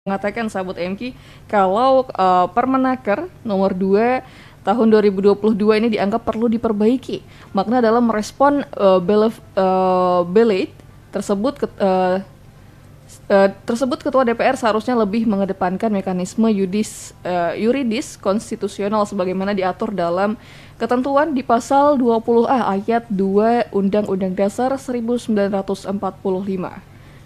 mengatakan sahabat MK kalau Permenaker nomor 2 tahun 2022 ini dianggap perlu diperbaiki. Makna dalam merespon belate tersebut Ketua DPR seharusnya lebih mengedepankan mekanisme yuridis konstitusional sebagaimana diatur dalam ketentuan di pasal 20A ayat 2 Undang-Undang Dasar 1945.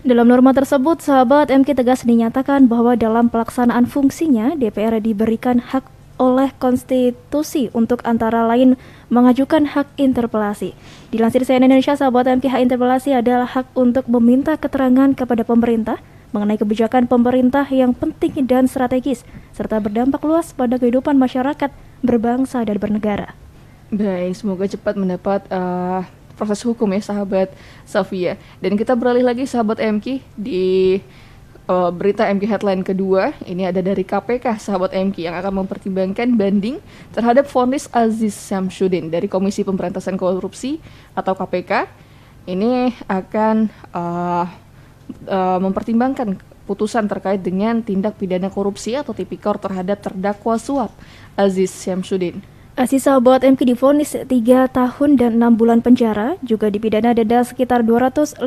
Dalam norma tersebut, sahabat MK tegas dinyatakan bahwa dalam pelaksanaan fungsinya, DPR diberikan hak oleh konstitusi untuk antara lain mengajukan hak interpelasi. Dilansir CNN Indonesia, sahabat MK, hak interpelasi adalah hak untuk meminta keterangan kepada pemerintah mengenai kebijakan pemerintah yang penting dan strategis, serta berdampak luas pada kehidupan masyarakat, berbangsa, dan bernegara. Baik, semoga cepat mendapat proses hukum ya sahabat Safia. Dan kita beralih lagi sahabat MK di berita MK headline kedua. Ini ada dari KPK sahabat MK yang akan mempertimbangkan banding terhadap vonis Aziz Syamsuddin dari Komisi Pemberantasan Korupsi atau KPK. Ini akan mempertimbangkan putusan terkait dengan tindak pidana korupsi atau tipikor terhadap terdakwa suap Aziz Syamsuddin. Aziz sahabat MK divonis 3 tahun dan 6 bulan penjara, juga dipidana denda sekitar 250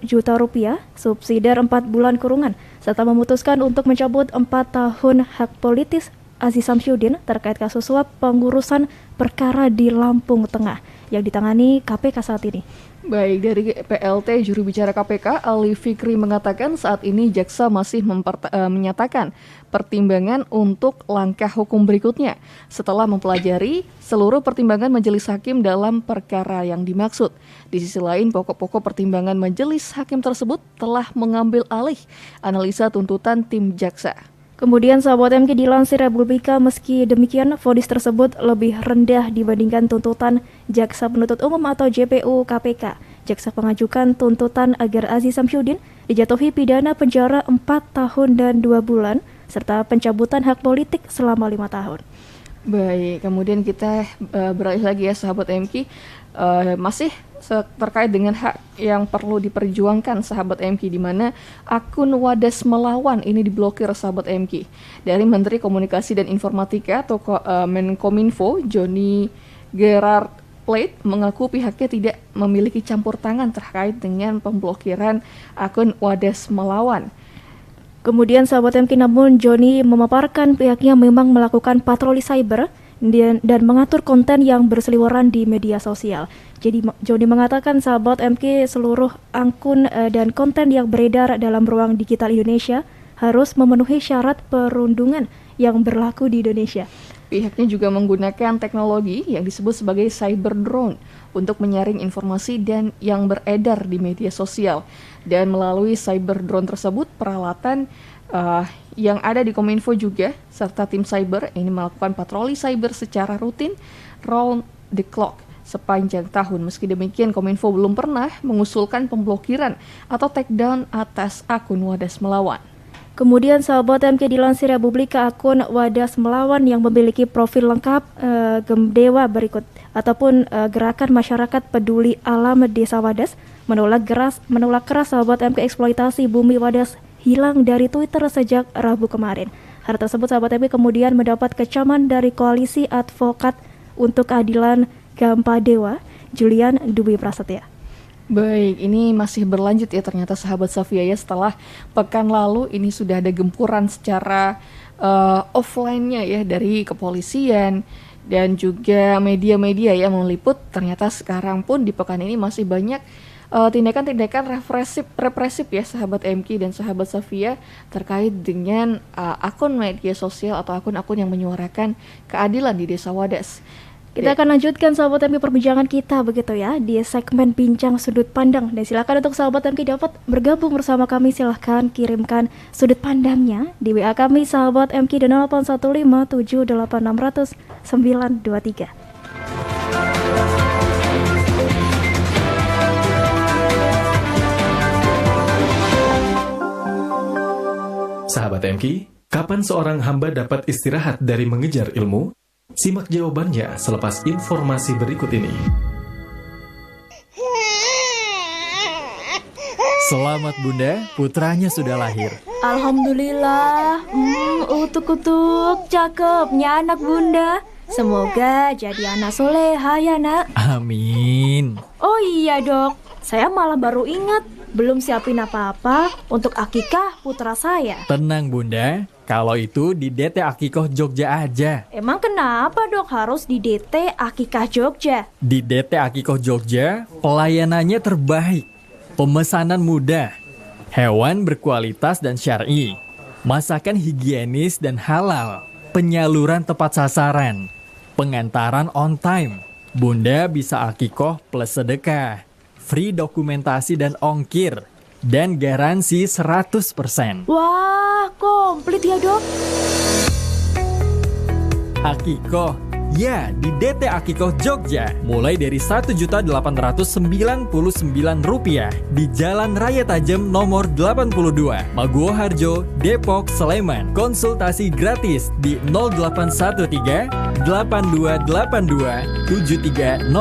juta rupiah, subsidiar 4 bulan kurungan, serta memutuskan untuk mencabut 4 tahun hak politis Aziz Syamsuddin terkait kasus suap pengurusan perkara di Lampung Tengah yang ditangani KPK saat ini. Baik, dari PLT juru bicara KPK Ali Fikri mengatakan saat ini jaksa masih menyatakan pertimbangan untuk langkah hukum berikutnya setelah mempelajari seluruh pertimbangan majelis hakim dalam perkara yang dimaksud. Di sisi lain, pokok-pokok pertimbangan majelis hakim tersebut telah mengambil alih analisa tuntutan tim jaksa. Kemudian sahabat MK dilansir Republika, meski demikian vonis tersebut lebih rendah dibandingkan tuntutan Jaksa Penuntut Umum atau JPU KPK. Jaksa mengajukan tuntutan agar Aziz Syamsuddin dijatuhi pidana penjara 4 tahun dan 2 bulan serta pencabutan hak politik selama 5 tahun. Baik, kemudian kita beralih lagi ya sahabat MK, masih terkait dengan hak yang perlu diperjuangkan sahabat MK, di mana akun Wadas Melawan ini diblokir sahabat MK dari Menteri Komunikasi dan Informatika atau Menkominfo Johnny Gerard Plate mengaku pihaknya tidak memiliki campur tangan terkait dengan pemblokiran akun Wadas Melawan. Kemudian sahabat MK, namun Johnny memaparkan pihaknya memang melakukan patroli cyber dan mengatur konten yang berseliweran di media sosial. Jadi Johnny mengatakan sahabat MK, seluruh akun dan konten yang beredar dalam ruang digital Indonesia harus memenuhi syarat perundungan yang berlaku di Indonesia. Pihaknya juga menggunakan teknologi yang disebut sebagai cyber drone untuk menyaring informasi dan yang beredar di media sosial. Dan melalui cyber drone tersebut, peralatan yang ada di Kominfo juga serta tim cyber ini melakukan patroli cyber secara rutin round the clock sepanjang tahun. Meski demikian, Kominfo belum pernah mengusulkan pemblokiran atau takedown atas akun Wadas Melawan. Kemudian sahabat MK dilansir Republika, akun Wadas Melawan yang memiliki profil lengkap Gemdewa berikut ataupun Gerakan Masyarakat Peduli Alam Desa Wadas menolak keras sahabat MK eksploitasi bumi Wadas hilang dari Twitter sejak Rabu kemarin. Hal tersebut sahabat MK kemudian mendapat kecaman dari Koalisi Advokat untuk Keadilan Gampadewa, Julian Dwi Prasetya. Baik, ini masih berlanjut ya ternyata sahabat Safia ya, setelah pekan lalu ini sudah ada gempuran secara offline-nya ya dari kepolisian dan juga media-media yang meliput. Ternyata sekarang pun di pekan ini masih banyak tindakan-tindakan represif ya sahabat MK dan sahabat Safia terkait dengan akun media sosial atau akun-akun yang menyuarakan keadilan di Desa Wadas. Kita akan lanjutkan sahabat MK perbincangan kita begitu ya di segmen Bincang Sudut Pandang, dan silakan untuk sahabat MK dapat bergabung bersama kami, silahkan kirimkan sudut pandangnya di WA kami sahabat MK di 081578600923. Sahabat MK, kapan seorang hamba dapat istirahat dari mengejar ilmu? Simak jawabannya selepas informasi berikut ini. Selamat Bunda, putranya sudah lahir. Alhamdulillah. Utuk-utuk, cakepnya anak Bunda. Semoga jadi anak soleha ya nak. Amin. Oh iya dok, saya malah baru ingat belum siapin apa-apa untuk akikah putra saya. Tenang Bunda, kalau itu di DT Akikoh Jogja aja. Emang kenapa dok harus di DT Akikah Jogja? Di DT Akikoh Jogja, pelayanannya terbaik. Pemesanan mudah, hewan berkualitas dan syar'i, masakan higienis dan halal, penyaluran tepat sasaran, pengantaran on time. Bunda bisa akikoh plus sedekah, free dokumentasi dan ongkir, dan garansi 100%. Wah, komplit ya dok. Akikoh, ya di DT Akikoh Jogja, mulai dari Rp1.899 di Jalan Raya Tajem nomor 82, Maguwo Harjo, Depok, Sleman. Konsultasi gratis di 0813 8282 7300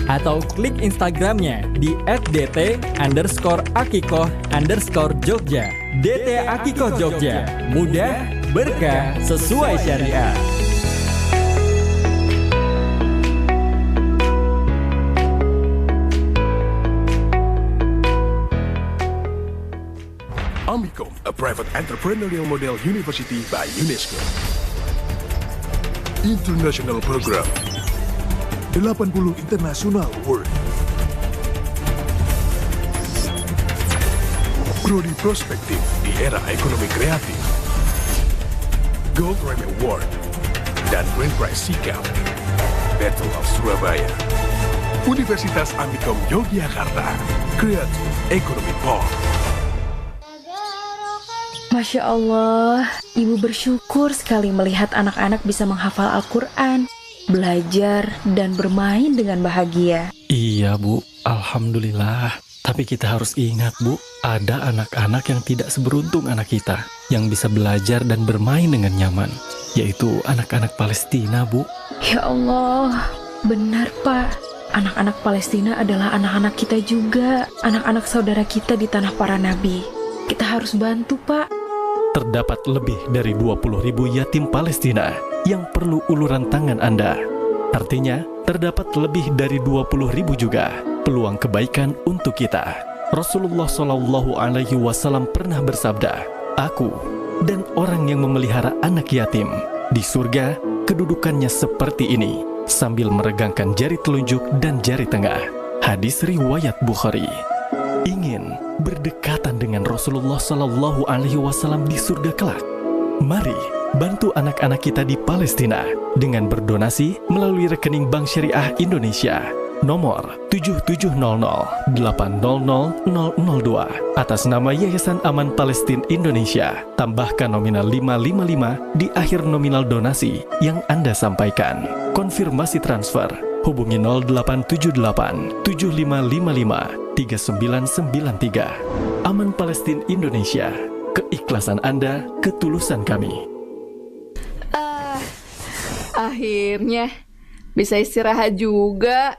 atau klik Instagramnya di @dt_akikoh_jogja. DT Akikoh Jogja, mudah, berkah, sesuai syariah. Amikom, a private entrepreneurial model university by UNESCO. International Program 80 International Award. Prodi Prospektif di era ekonomi kreatif. Gold Rem Award dan Grand Prize Sikap. Battle of Surabaya. Universitas Amikom Yogyakarta. Creative Economy Park. Masya Allah, Ibu bersyukur sekali melihat anak-anak bisa menghafal Al-Quran, belajar, dan bermain dengan bahagia. Iya Bu, Alhamdulillah. Tapi kita harus ingat Bu, ada anak-anak yang tidak seberuntung anak kita, yang bisa belajar dan bermain dengan nyaman, yaitu anak-anak Palestina Bu. Ya Allah, benar Pak. Anak-anak Palestina adalah anak-anak kita juga, anak-anak saudara kita di tanah para nabi. Kita harus bantu Pak. Terdapat lebih dari 20.000 yatim Palestina yang perlu uluran tangan Anda. Artinya, terdapat lebih dari 20.000 juga peluang kebaikan untuk kita. Rasulullah Shallallahu Alaihi Wasallam pernah bersabda, "Aku dan orang yang memelihara anak yatim di surga kedudukannya seperti ini," sambil meregangkan jari telunjuk dan jari tengah. Hadis riwayat Bukhari. Ingin berdekatan dengan Rasulullah Sallallahu Alaihi Wasallam di surga kelak? Mari bantu anak-anak kita di Palestina dengan berdonasi melalui rekening Bank Syariah Indonesia nomor 7700800002 atas nama Yayasan Aman Palestina Indonesia. Tambahkan nominal 555 di akhir nominal donasi yang Anda sampaikan. Konfirmasi transfer hubungi 0878 7555 3993. Aman Palestina Indonesia, keikhlasan Anda, ketulusan kami. Akhirnya bisa istirahat juga.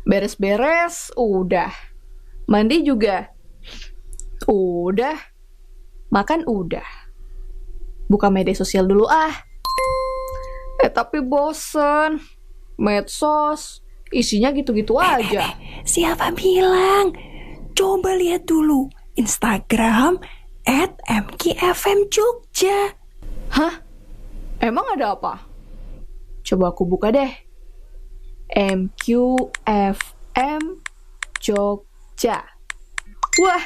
Beres-beres, udah. Mandi juga, udah. Makan udah. Buka media sosial dulu ah. Tapi bosen. Medsos isinya gitu-gitu aja. Siapa bilang? Coba lihat dulu Instagram @mkfmjogja. Hah? Emang ada apa? Coba aku buka deh. MQFM Jogja. Wah,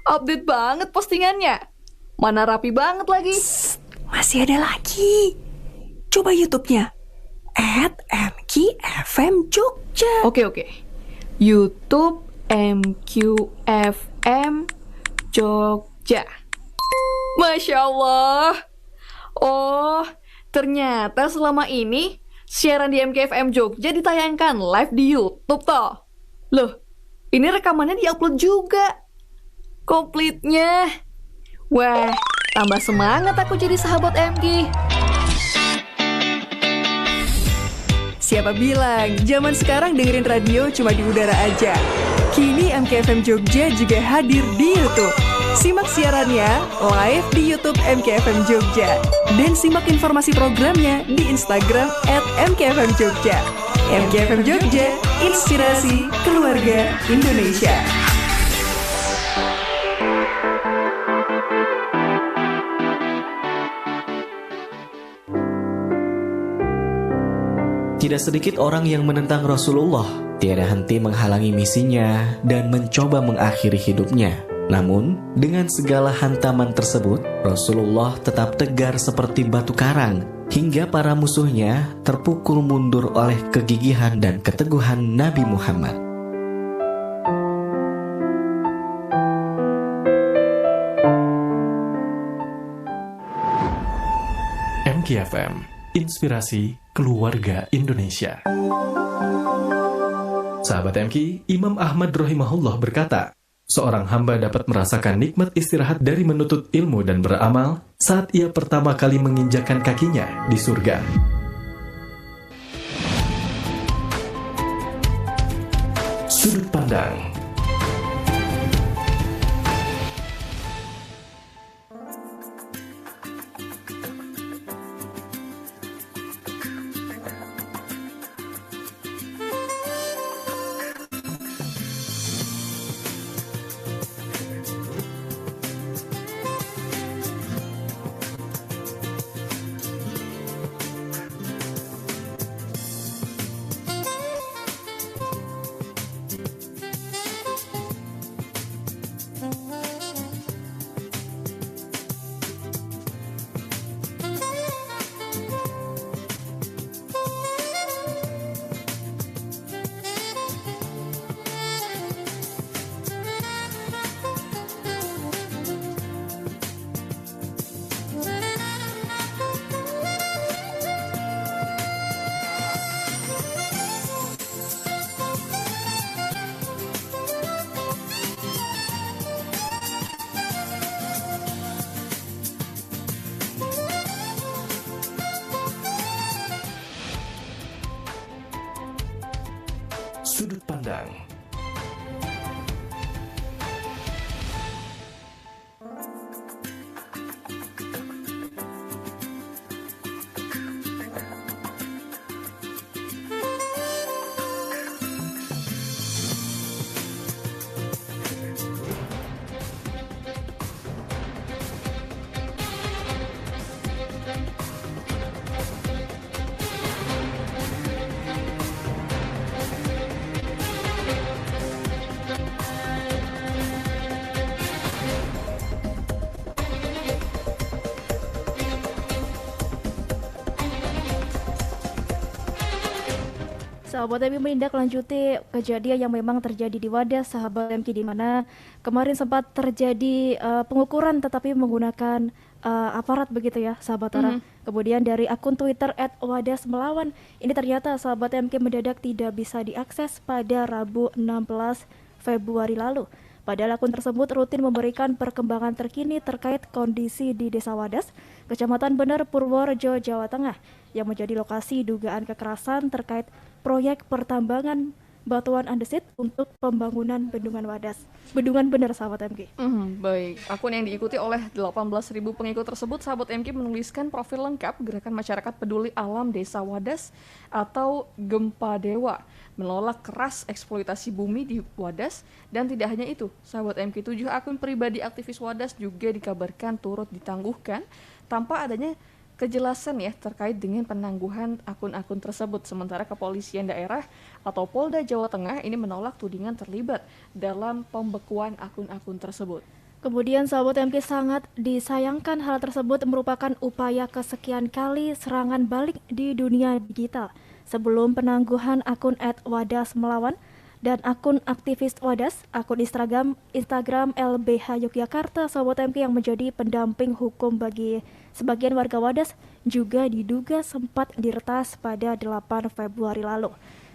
update banget postingannya. Mana rapi banget lagi. Masih ada lagi. Coba YouTube-nya @mkfmjogja. Oke. YouTube MQFM Jogja. Masya Allah. Oh, ternyata selama ini siaran di MKFM Jogja ditayangkan live di YouTube toh. Loh, ini rekamannya diupload juga. Komplitnya. Wah, tambah semangat aku jadi sahabat MK. Siapa bilang zaman sekarang dengerin radio cuma di udara aja? Kini MKFM Jogja juga hadir di YouTube. Simak siarannya live di YouTube MKFM Jogja. Dan simak informasi programnya di Instagram @MKFMJogja. MKFM Jogja, inspirasi keluarga Indonesia. Tidak sedikit orang yang menentang Rasulullah, tiada henti menghalangi misinya dan mencoba mengakhiri hidupnya. Namun, dengan segala hantaman tersebut, Rasulullah tetap tegar seperti batu karang, hingga para musuhnya terpukul mundur oleh kegigihan dan keteguhan Nabi Muhammad. MKFM, inspirasi keluarga Indonesia. Sahabat MK, Imam Ahmad rahimahullah berkata, seorang hamba dapat merasakan nikmat istirahat dari menuntut ilmu dan beramal saat ia pertama kali menginjakkan kakinya di surga. Sudut pandang. Sudut pandang. Sahabat MK menindaklanjuti kejadian yang memang terjadi di Wadas, sahabat MK, di mana kemarin sempat terjadi pengukuran tetapi menggunakan aparat begitu ya, sahabat Tara. Kemudian dari akun Twitter @wadasmelawan, ini ternyata sahabat MK mendadak tidak bisa diakses pada Rabu 16 Februari lalu. Padahal akun tersebut rutin memberikan perkembangan terkini terkait kondisi di Desa Wadas, Kecamatan Bener, Purworejo, Jawa Tengah, yang menjadi lokasi dugaan kekerasan terkait proyek pertambangan batuan andesit untuk pembangunan Bendungan Wadas. Bendungan Bener, sahabat MK. Baik, akun yang diikuti oleh 18.000 pengikut tersebut, sahabat MK menuliskan profil lengkap Gerakan Masyarakat Peduli Alam Desa Wadas atau Gempa Dewa, menolak keras eksploitasi bumi di Wadas. Dan tidak hanya itu, sahabat MK, 7 akun pribadi aktivis Wadas juga dikabarkan turut ditangguhkan tanpa adanya kejelasan ya terkait dengan penangguhan akun-akun tersebut. Sementara kepolisian daerah atau Polda Jawa Tengah ini menolak tudingan terlibat dalam pembekuan akun-akun tersebut. Kemudian sahabat MK, sangat disayangkan hal tersebut merupakan upaya kesekian kali serangan balik di dunia digital. Sebelum penangguhan akun @wadasmelawan dan akun aktivis Wadas, akun Instagram LBH Yogyakarta, sahabat MK, yang menjadi pendamping hukum bagi sebagian warga Wadas, juga diduga sempat diretas pada 8 Februari lalu.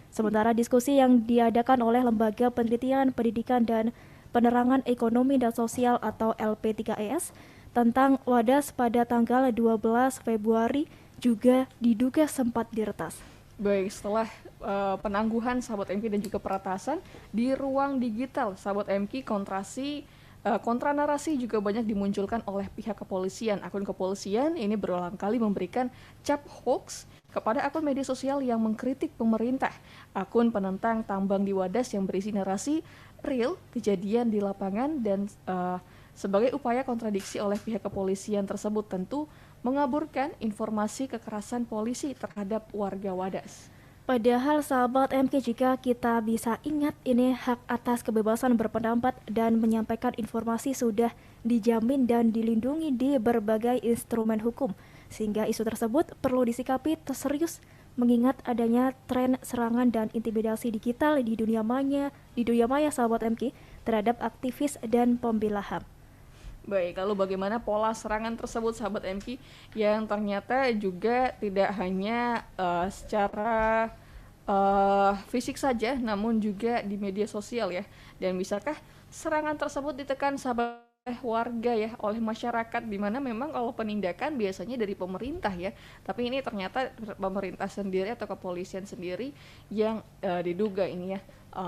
Sementara diskusi yang diadakan oleh Lembaga Penelitian, Pendidikan, dan Penerangan Ekonomi dan Sosial atau LP3ES tentang Wadas pada tanggal 12 Februari juga diduga sempat diretas. Baik, setelah penangguhan sahabat MK dan juga peratasan di ruang digital, sahabat MK kontra narasi juga banyak dimunculkan oleh pihak kepolisian. Akun kepolisian ini berulang kali memberikan cap hoax kepada akun media sosial yang mengkritik pemerintah. Akun penentang tambang di Wadas yang berisi narasi real kejadian di lapangan dan sebagai upaya kontradiksi oleh pihak kepolisian tersebut tentu mengaburkan informasi kekerasan polisi terhadap warga Wadas. Padahal sahabat MK, jika kita bisa ingat, ini hak atas kebebasan berpendapat dan menyampaikan informasi sudah dijamin dan dilindungi di berbagai instrumen hukum. Sehingga isu tersebut perlu disikapi serius mengingat adanya tren serangan dan intimidasi digital di dunia maya sahabat MK terhadap aktivis dan pembela HAM. Baik, lalu bagaimana pola serangan tersebut sahabat MK yang ternyata juga tidak hanya secara fisik saja namun juga di media sosial ya. Dan bisakah serangan tersebut ditekan sahabat warga ya, oleh masyarakat, di mana memang kalau penindakan biasanya dari pemerintah ya, tapi ini ternyata pemerintah sendiri atau kepolisian sendiri yang diduga ini ya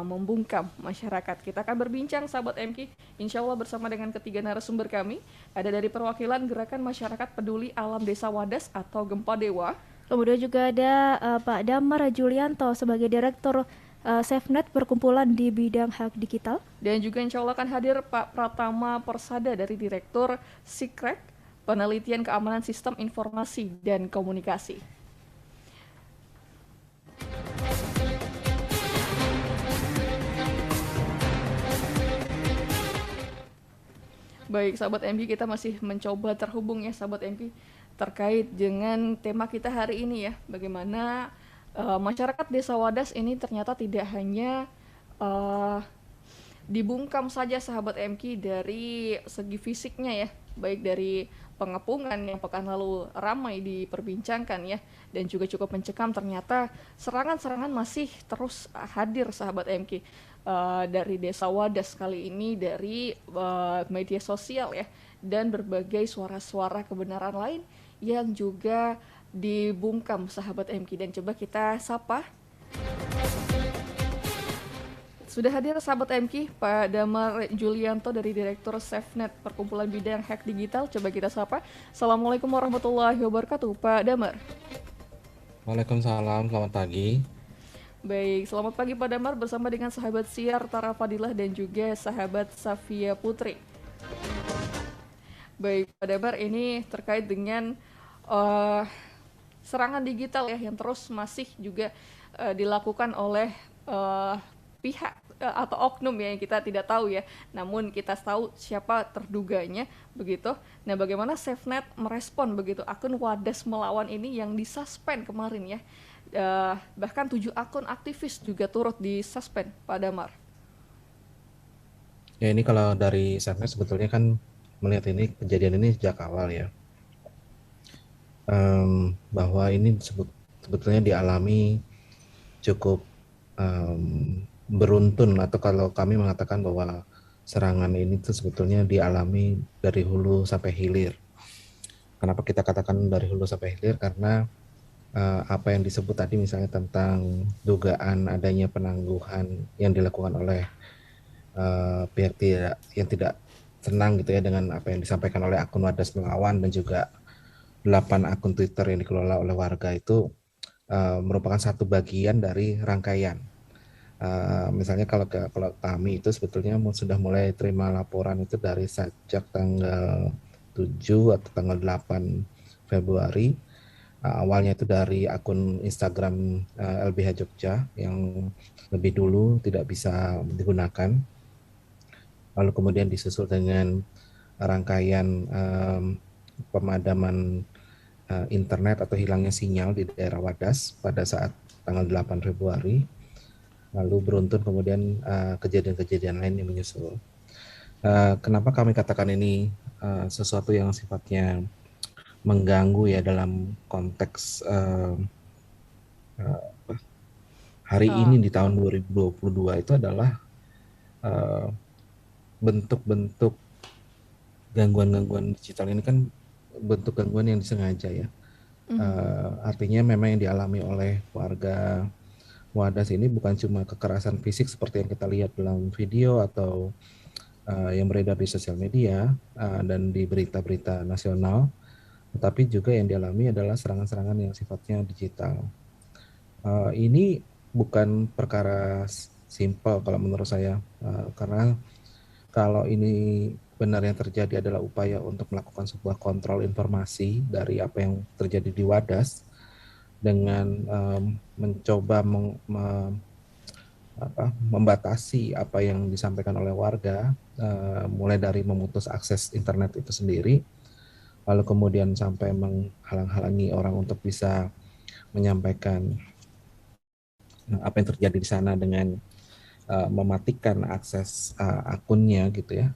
membungkam masyarakat. Kita akan berbincang sahabat MK insya Allah bersama dengan ketiga narasumber kami. Ada dari perwakilan Gerakan Masyarakat Peduli Alam Desa Wadas atau Gempa Dewa. Kemudian juga ada Pak Damar Julianto sebagai Direktur SafeNet Perkumpulan di bidang hak digital. Dan juga insya Allah akan hadir Pak Pratama Persada dari Direktur Sikrek Penelitian Keamanan Sistem Informasi dan Komunikasi. Baik sahabat MK, kita masih mencoba terhubung ya sahabat MK terkait dengan tema kita hari ini ya, bagaimana masyarakat Desa Wadas ini ternyata tidak hanya dibungkam saja sahabat MK dari segi fisiknya ya, baik dari pengepungan yang pekan lalu ramai diperbincangkan ya, dan juga cukup mencekam, ternyata serangan-serangan masih terus hadir sahabat MK dari Desa Wadas kali ini dari media sosial ya, dan berbagai suara-suara kebenaran lain yang juga dibungkam sahabat MK. Dan coba kita sapa. Sudah hadir sahabat MK Pak Damar Julianto dari Direktur SafeNet Perkumpulan Bidang Hak Digital. Coba kita sapa. Assalamualaikum warahmatullahi wabarakatuh Pak Damar. Waalaikumsalam, selamat pagi. Baik, selamat pagi Pak Damar bersama dengan sahabat Siar Tara Fadilah dan juga sahabat Safia Putri. Baik Pak Damar, ini terkait dengan serangan digital ya yang terus masih juga dilakukan oleh pihak atau oknum ya, yang kita tidak tahu ya, namun kita tahu siapa terduganya begitu. Nah, bagaimana SafeNet merespon begitu akun Wadas Melawan ini yang disuspend kemarin ya, bahkan 7 akun aktivis juga turut disuspend Pak Damar. Ya, ini kalau dari SafeNet sebetulnya kan melihat ini kejadian ini sejak awal ya, bahwa ini sebetulnya dialami cukup beruntun, atau kalau kami mengatakan bahwa serangan ini tuh sebetulnya dialami dari hulu sampai hilir. Kenapa kita katakan dari hulu sampai hilir? Karena apa yang disebut tadi misalnya tentang dugaan adanya penangguhan yang dilakukan oleh pihak yang tidak senang gitu ya dengan apa yang disampaikan oleh akun Wadas Melawan dan juga 8 akun Twitter yang dikelola oleh warga itu merupakan satu bagian dari rangkaian. Misalnya kalau kami itu sebetulnya sudah mulai terima laporan itu dari sejak tanggal 7 atau tanggal 8 Februari. Awalnya itu dari akun Instagram LBH Jogja yang lebih dulu tidak bisa digunakan. Lalu kemudian disusul dengan rangkaian pemadaman internet atau hilangnya sinyal di daerah Wadas pada saat tanggal 8 Februari. Lalu beruntun kemudian kejadian-kejadian lain yang menyusul. Kenapa kami katakan ini sesuatu yang sifatnya mengganggu ya dalam konteks hari ini di tahun 2022 itu adalah bentuk-bentuk gangguan-gangguan digital ini kan bentuk gangguan yang disengaja ya. Artinya memang yang dialami oleh warga Wadas ini bukan cuma kekerasan fisik seperti yang kita lihat dalam video atau yang beredar di sosial media dan di berita-berita nasional, tetapi juga yang dialami adalah serangan-serangan yang sifatnya digital. Ini bukan perkara simpel kalau menurut saya, karena kalau ini benar yang terjadi adalah upaya untuk melakukan sebuah kontrol informasi dari apa yang terjadi di Wadas dengan mencoba membatasi apa yang disampaikan oleh warga, mulai dari memutus akses internet itu sendiri, lalu kemudian sampai menghalang-halangi orang untuk bisa menyampaikan apa yang terjadi di sana dengan mematikan akses akunnya gitu ya.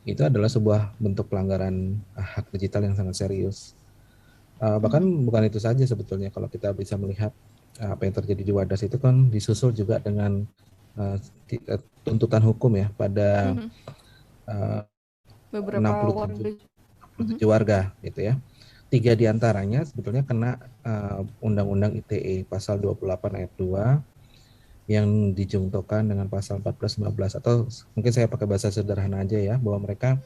Itu adalah sebuah bentuk pelanggaran hak digital yang sangat serius. Bahkan bukan itu saja sebetulnya, kalau kita bisa melihat apa yang terjadi di Wadas itu kan disusul juga dengan tuntutan hukum ya pada beberapa warga 67 warga gitu ya. 3 diantaranya sebetulnya kena Undang-Undang ITE pasal 28 ayat 2 yang dijungtokan dengan pasal 14-15, atau mungkin saya pakai bahasa sederhana aja ya, bahwa mereka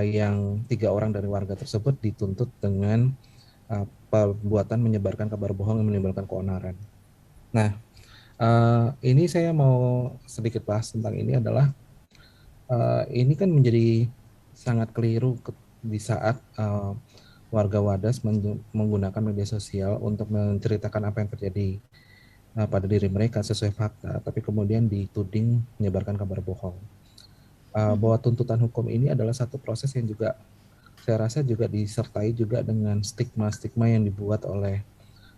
yang 3 orang dari warga tersebut dituntut dengan perbuatan menyebarkan kabar bohong yang menimbulkan keonaran. Nah, ini saya mau sedikit bahas tentang ini adalah ini kan menjadi sangat keliru di saat warga Wadas menggunakan media sosial untuk menceritakan apa yang terjadi pada diri mereka sesuai fakta, tapi kemudian dituding menyebarkan kabar bohong. Bahwa tuntutan hukum ini adalah satu proses yang juga saya rasa juga disertai juga dengan stigma-stigma yang dibuat oleh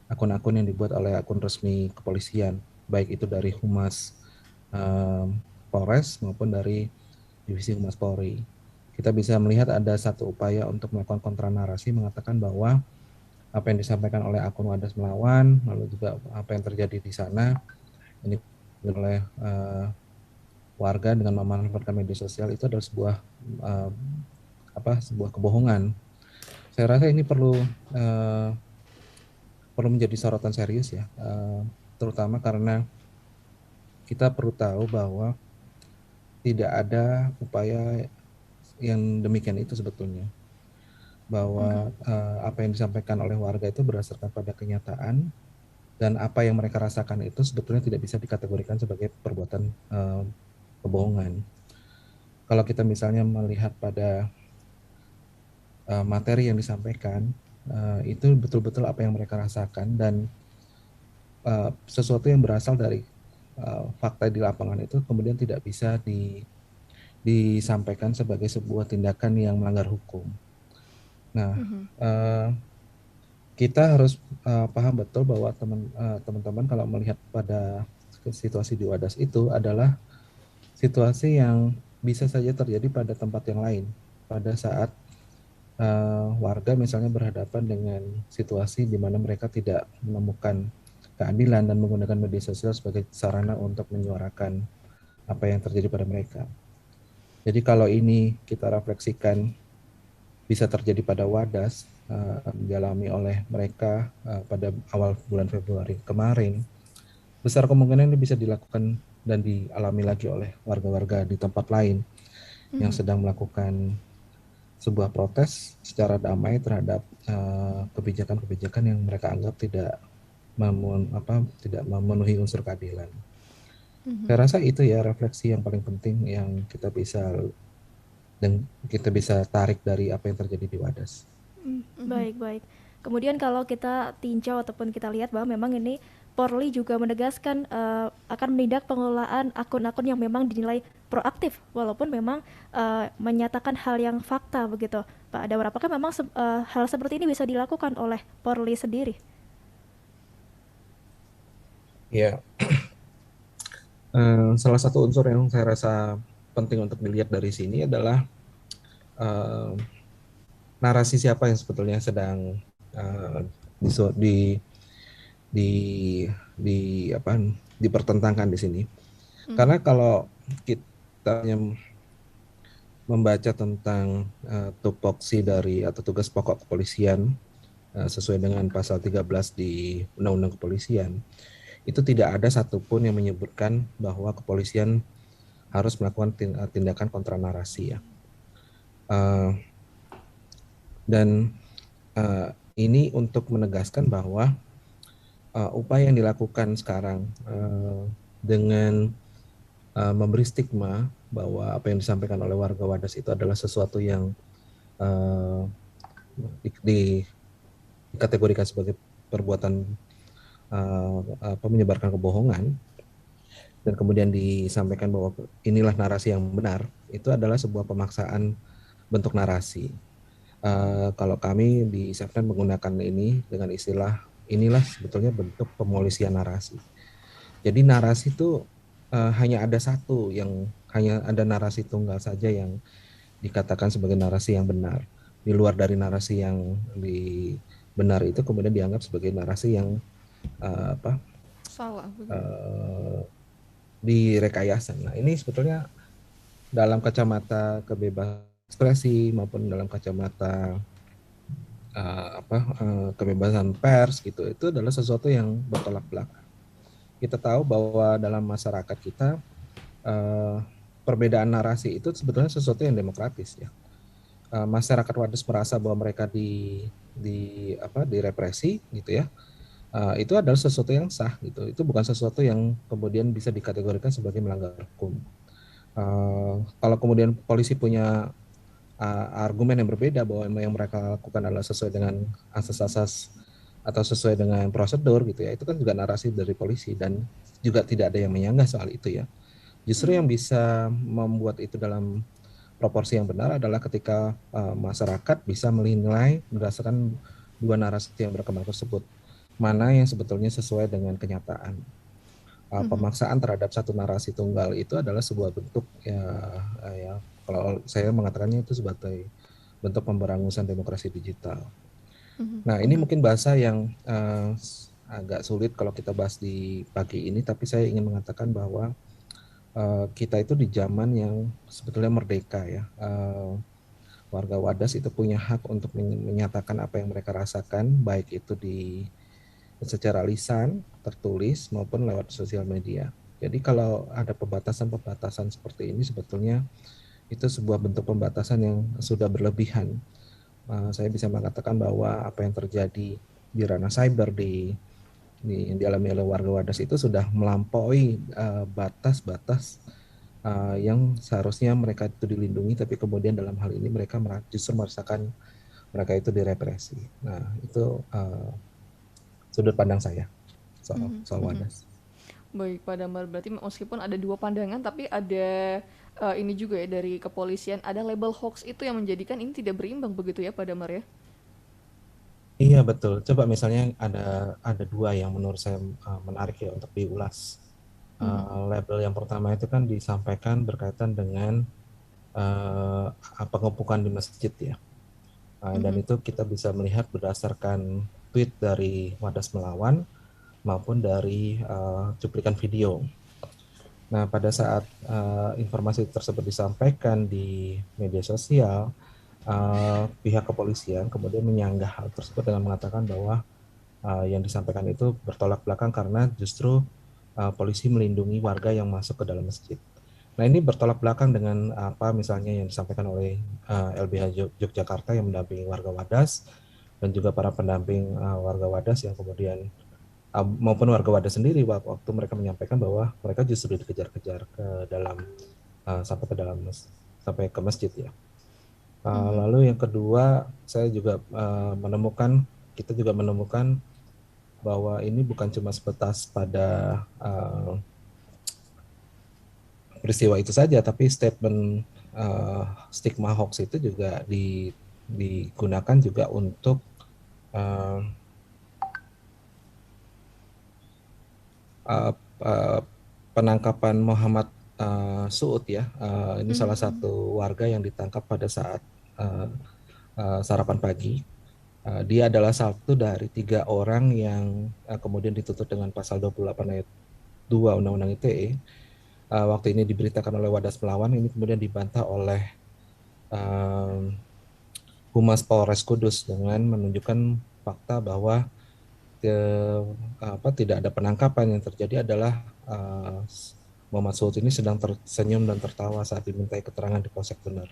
akun-akun yang dibuat oleh akun resmi kepolisian, baik itu dari Humas Polres maupun dari Divisi Humas Polri. Kita bisa melihat ada satu upaya untuk melakukan kontra narasi mengatakan bahwa apa yang disampaikan oleh akun Wadas Melawan, lalu juga apa yang terjadi di sana ini oleh warga dengan memanfaatkan media sosial itu adalah sebuah kebohongan. Saya rasa ini perlu menjadi sorotan serius ya, terutama karena kita perlu tahu bahwa tidak ada upaya yang demikian itu sebetulnya, bahwa apa yang disampaikan oleh warga itu berdasarkan pada kenyataan, dan apa yang mereka rasakan itu sebetulnya tidak bisa dikategorikan sebagai perbuatan kebohongan. Kalau kita misalnya melihat pada materi yang disampaikan, itu betul-betul apa yang mereka rasakan, dan sesuatu yang berasal dari fakta di lapangan itu kemudian tidak bisa disampaikan sebagai sebuah tindakan yang melanggar hukum. Nah, kita harus paham betul bahwa teman-teman kalau melihat pada situasi di Wadas itu adalah situasi yang bisa saja terjadi pada tempat yang lain, pada saat warga misalnya berhadapan dengan situasi di mana mereka tidak menemukan keadilan dan menggunakan media sosial sebagai sarana untuk menyuarakan apa yang terjadi pada mereka. Jadi kalau ini kita refleksikan bisa terjadi pada Wadas, dialami oleh mereka pada awal bulan Februari kemarin, besar kemungkinan ini bisa dilakukan dan dialami lagi oleh warga-warga di tempat lain yang sedang melakukan sebuah protes secara damai terhadap kebijakan-kebijakan yang mereka anggap tidak memenuhi unsur keadilan. Saya rasa itu ya refleksi yang paling penting yang kita bisa tarik dari apa yang terjadi di Wadas. Baik. Kemudian kalau kita tinjau ataupun kita lihat bahwa memang ini Polri juga menegaskan akan menindak pengelolaan akun-akun yang memang dinilai proaktif walaupun memang menyatakan hal yang fakta begitu, Pak Dawar. Apakah memang hal seperti ini bisa dilakukan oleh Polri sendiri? Ya, salah satu unsur yang saya rasa penting untuk dilihat dari sini adalah narasi siapa yang sebetulnya sedang dipertentangkan di sini. Karena kalau kita membaca tentang tupoksi dari atau tugas pokok kepolisian sesuai dengan pasal 13 di Undang-Undang Kepolisian, itu tidak ada satupun yang menyebutkan bahwa kepolisian harus melakukan tindakan kontra narasi ya. Dan ini untuk menegaskan bahwa upaya yang dilakukan sekarang dengan memberi stigma bahwa apa yang disampaikan oleh warga Wadas itu adalah sesuatu yang dikategorikan sebagai perbuatan menyebarkan kebohongan, dan kemudian disampaikan bahwa inilah narasi yang benar, itu adalah sebuah pemaksaan bentuk narasi. Kalau kami di Safenet menggunakan ini dengan istilah inilah sebetulnya bentuk pemolisian narasi. Jadi narasi itu hanya ada satu, yang hanya ada narasi tunggal saja yang dikatakan sebagai narasi yang benar. Di luar dari narasi yang benar itu kemudian dianggap sebagai narasi yang salah, direkayasa. Nah, ini sebetulnya dalam kacamata kebebasan ekspresi maupun dalam kacamata kebebasan pers gitu, itu adalah sesuatu yang bertolak belakang. Kita tahu bahwa dalam masyarakat kita perbedaan narasi itu sebetulnya sesuatu yang demokratis ya. Masyarakat Wadas merasa bahwa mereka direpresi gitu ya. Itu adalah sesuatu yang sah gitu. Itu bukan sesuatu yang kemudian bisa dikategorikan sebagai melanggar hukum. Kalau kemudian polisi punya argumen yang berbeda bahwa yang mereka lakukan adalah sesuai dengan asas-asas atau sesuai dengan prosedur gitu ya, itu kan juga narasi dari polisi dan juga tidak ada yang menyanggah soal itu ya. Justru yang bisa membuat itu dalam proporsi yang benar adalah ketika masyarakat bisa menilai berdasarkan dua narasi yang berkembang tersebut, mana yang sebetulnya sesuai dengan kenyataan. Pemaksaan terhadap satu narasi tunggal itu adalah sebuah bentuk ya kalau saya mengatakannya itu sebagai bentuk pemberangusan demokrasi digital. Nah, ini mungkin bahasa yang agak sulit kalau kita bahas di pagi ini, tapi saya ingin mengatakan bahwa kita itu di zaman yang sebetulnya merdeka ya. Warga Wadas itu punya hak untuk menyatakan apa yang mereka rasakan, baik itu secara lisan, tertulis, maupun lewat sosial media. Jadi kalau ada pembatasan-pembatasan seperti ini, sebetulnya itu sebuah bentuk pembatasan yang sudah berlebihan. Saya bisa mengatakan bahwa apa yang terjadi di ranah cyber yang dialami oleh warga Wadas itu sudah melampaui batas-batas yang seharusnya mereka itu dilindungi, tapi kemudian dalam hal ini mereka justru merasakan mereka itu direpresi. Nah, itu sudut pandang saya soal Wadas. Baik, Pak Damar, berarti meskipun ada dua pandangan, tapi ada ini juga ya dari kepolisian, ada label hoax itu yang menjadikan ini tidak berimbang begitu ya Pak Damar ya? Iya betul. Coba misalnya ada dua yang menurut saya menarik ya untuk diulas. Label yang pertama itu kan disampaikan berkaitan dengan pengepungan di masjid ya. Dan itu kita bisa melihat berdasarkan tweet dari Wadas Melawan maupun dari cuplikan video. Nah, pada saat informasi tersebut disampaikan di media sosial, pihak kepolisian kemudian menyanggah hal tersebut dengan mengatakan bahwa yang disampaikan itu bertolak belakang karena justru polisi melindungi warga yang masuk ke dalam masjid. Nah, ini bertolak belakang dengan apa misalnya yang disampaikan oleh LBH Yogyakarta yang mendampingi warga Wadas dan juga para pendamping warga Wadas yang kemudian maupun warga Wadas sendiri waktu mereka menyampaikan bahwa mereka justru dikejar-kejar ke dalam sampai ke masjid ya. Lalu yang kedua, kita juga menemukan bahwa ini bukan cuma sebatas pada peristiwa itu saja, tapi statement stigma hoax itu juga digunakan juga untuk penangkapan Muhammad Suud ya. Ini salah satu warga yang ditangkap pada saat sarapan pagi. Dia adalah satu dari 3 orang yang kemudian dituntut dengan pasal 28 ayat 2 Undang-Undang ITE. Waktu ini diberitakan oleh Wadas Melawan, ini kemudian dibantah oleh Humas Polres Kudus dengan menunjukkan fakta bahwa tidak ada penangkapan. Yang terjadi adalah Muhammad Suud ini sedang tersenyum dan tertawa saat dimintai keterangan di Polsek Bener.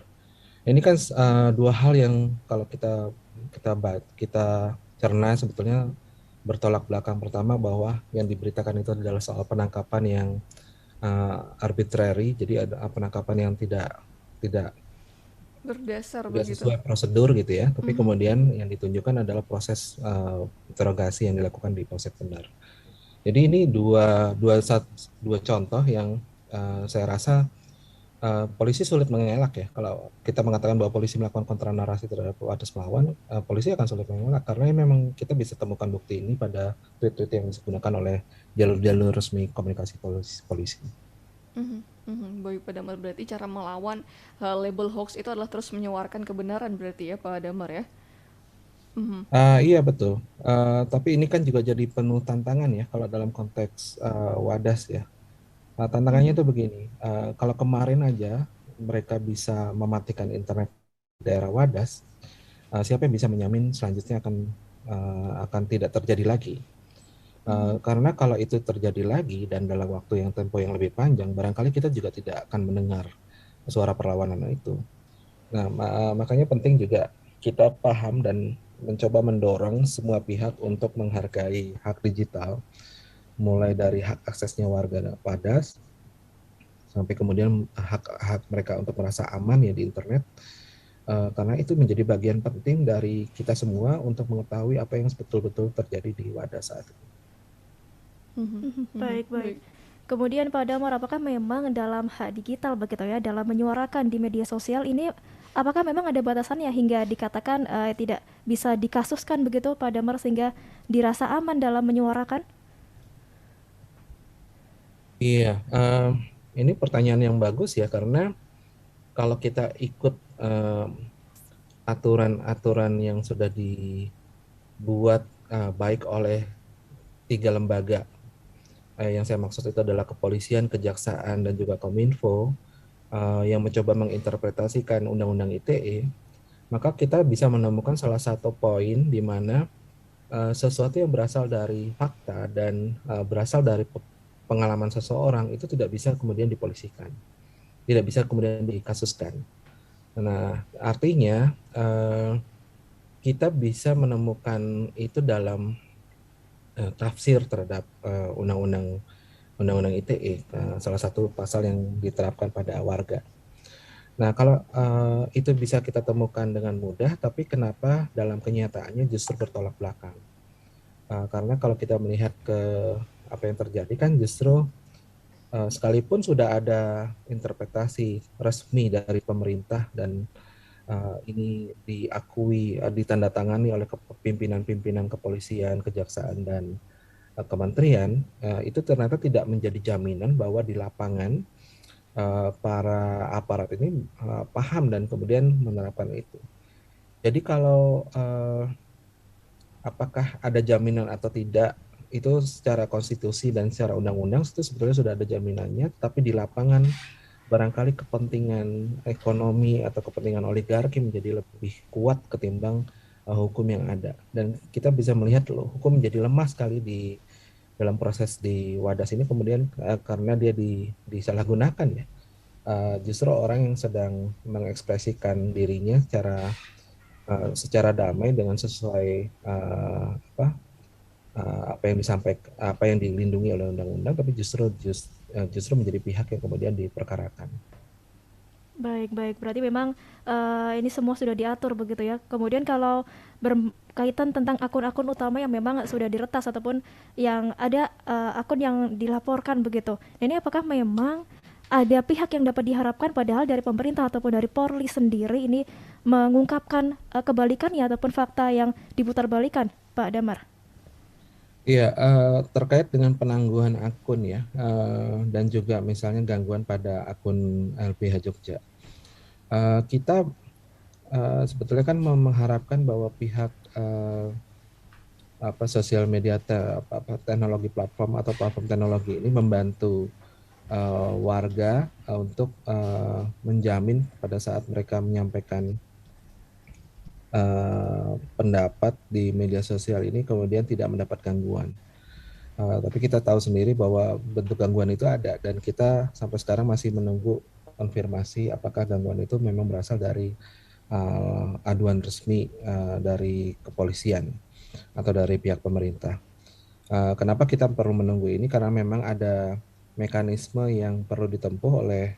Ini kan dua hal yang kalau kita cerna sebetulnya bertolak belakang. Pertama, bahwa yang diberitakan itu adalah soal penangkapan yang arbitrary, jadi ada penangkapan yang tidak Berdasar begitu. sesuai prosedur gitu ya. Tapi kemudian yang ditunjukkan adalah proses interogasi yang dilakukan di Polsek Bener. Jadi ini dua contoh yang saya rasa polisi sulit mengelak ya. Kalau kita mengatakan bahwa polisi melakukan kontra narasi terhadap Wadas melawan, polisi akan sulit mengelak karena memang kita bisa temukan bukti ini pada tweet-tweet yang digunakan oleh jalur-jalur resmi komunikasi polisi. Baik Pak Damar, berarti cara melawan label hoax itu adalah terus menyewarkan kebenaran berarti ya Pak Damar ya? Iya betul. Tapi ini kan juga jadi penuh tantangan ya kalau dalam konteks Wadas ya. Tantangannya itu begini, kalau kemarin aja mereka bisa mematikan internet di daerah Wadas, siapa yang bisa menjamin selanjutnya akan tidak terjadi lagi? Karena kalau itu terjadi lagi dan dalam waktu yang tempo yang lebih panjang, barangkali kita juga tidak akan mendengar suara perlawanan itu. Nah, makanya penting juga kita paham dan mencoba mendorong semua pihak untuk menghargai hak digital, mulai dari hak aksesnya warga Wadas sampai kemudian hak mereka untuk merasa aman ya di internet, karena itu menjadi bagian penting dari kita semua untuk mengetahui apa yang betul-betul terjadi di Wadas saat ini. Baik. Kemudian Pak Damar, apakah memang dalam hak digital begitu ya, dalam menyuarakan di media sosial ini, apakah memang ada batasannya hingga dikatakan tidak bisa dikasuskan begitu Pak Damar sehingga dirasa aman dalam menyuarakan? Iya, ini pertanyaan yang bagus ya, karena kalau kita ikut aturan-aturan yang sudah dibuat baik oleh 3 lembaga, yang saya maksud itu adalah kepolisian, kejaksaan, dan juga Kominfo, yang mencoba menginterpretasikan Undang-Undang ITE, maka kita bisa menemukan salah satu poin di mana sesuatu yang berasal dari fakta dan berasal dari pengalaman seseorang itu tidak bisa kemudian dipolisikan, tidak bisa kemudian dikasuskan. Nah, artinya kita bisa menemukan itu dalam tafsir terhadap undang-undang ITE, salah satu pasal yang diterapkan pada warga. Nah, kalau itu bisa kita temukan dengan mudah, tapi kenapa dalam kenyataannya justru bertolak belakang? Karena kalau kita melihat ke apa yang terjadi kan justru sekalipun sudah ada interpretasi resmi dari pemerintah dan ini diakui, ditandatangani oleh pimpinan-pimpinan kepolisian, kejaksaan, dan kementerian, itu ternyata tidak menjadi jaminan bahwa di lapangan para aparat ini paham dan kemudian menerapkan itu. Jadi kalau apakah ada jaminan atau tidak, itu secara konstitusi dan secara undang-undang itu sebetulnya sudah ada jaminannya, tapi di lapangan barangkali kepentingan ekonomi atau kepentingan oligarki menjadi lebih kuat ketimbang hukum yang ada. Dan kita bisa melihat loh, hukum menjadi lemah sekali di dalam proses di Wadas ini kemudian karena dia disalahgunakan ya. Justru orang yang sedang mengekspresikan dirinya secara damai dengan sesuai apa yang disampaikan, apa yang dilindungi oleh undang-undang, tapi justru menjadi pihak yang kemudian diperkarakan. Baik. Berarti memang ini semua sudah diatur begitu ya. Kemudian kalau berkaitan tentang akun-akun utama yang memang sudah diretas ataupun yang ada akun yang dilaporkan begitu. Nah, ini apakah memang ada pihak yang dapat diharapkan padahal dari pemerintah ataupun dari Polri sendiri ini mengungkapkan kebalikannya ataupun fakta yang diputarbalikan, Pak Damar? Iya, terkait dengan penangguhan akun ya, dan juga misalnya gangguan pada akun LBH Jogja. Kita sebetulnya kan mengharapkan bahwa pihak sosial media, teknologi platform atau platform teknologi ini membantu warga untuk menjamin pada saat mereka menyampaikan pendapat di media sosial ini kemudian tidak mendapat gangguan. Tapi kita tahu sendiri bahwa bentuk gangguan itu ada dan kita sampai sekarang masih menunggu konfirmasi apakah gangguan itu memang berasal dari aduan resmi dari kepolisian atau dari pihak pemerintah. Kenapa kita perlu menunggu ini? Karena memang ada mekanisme yang perlu ditempuh oleh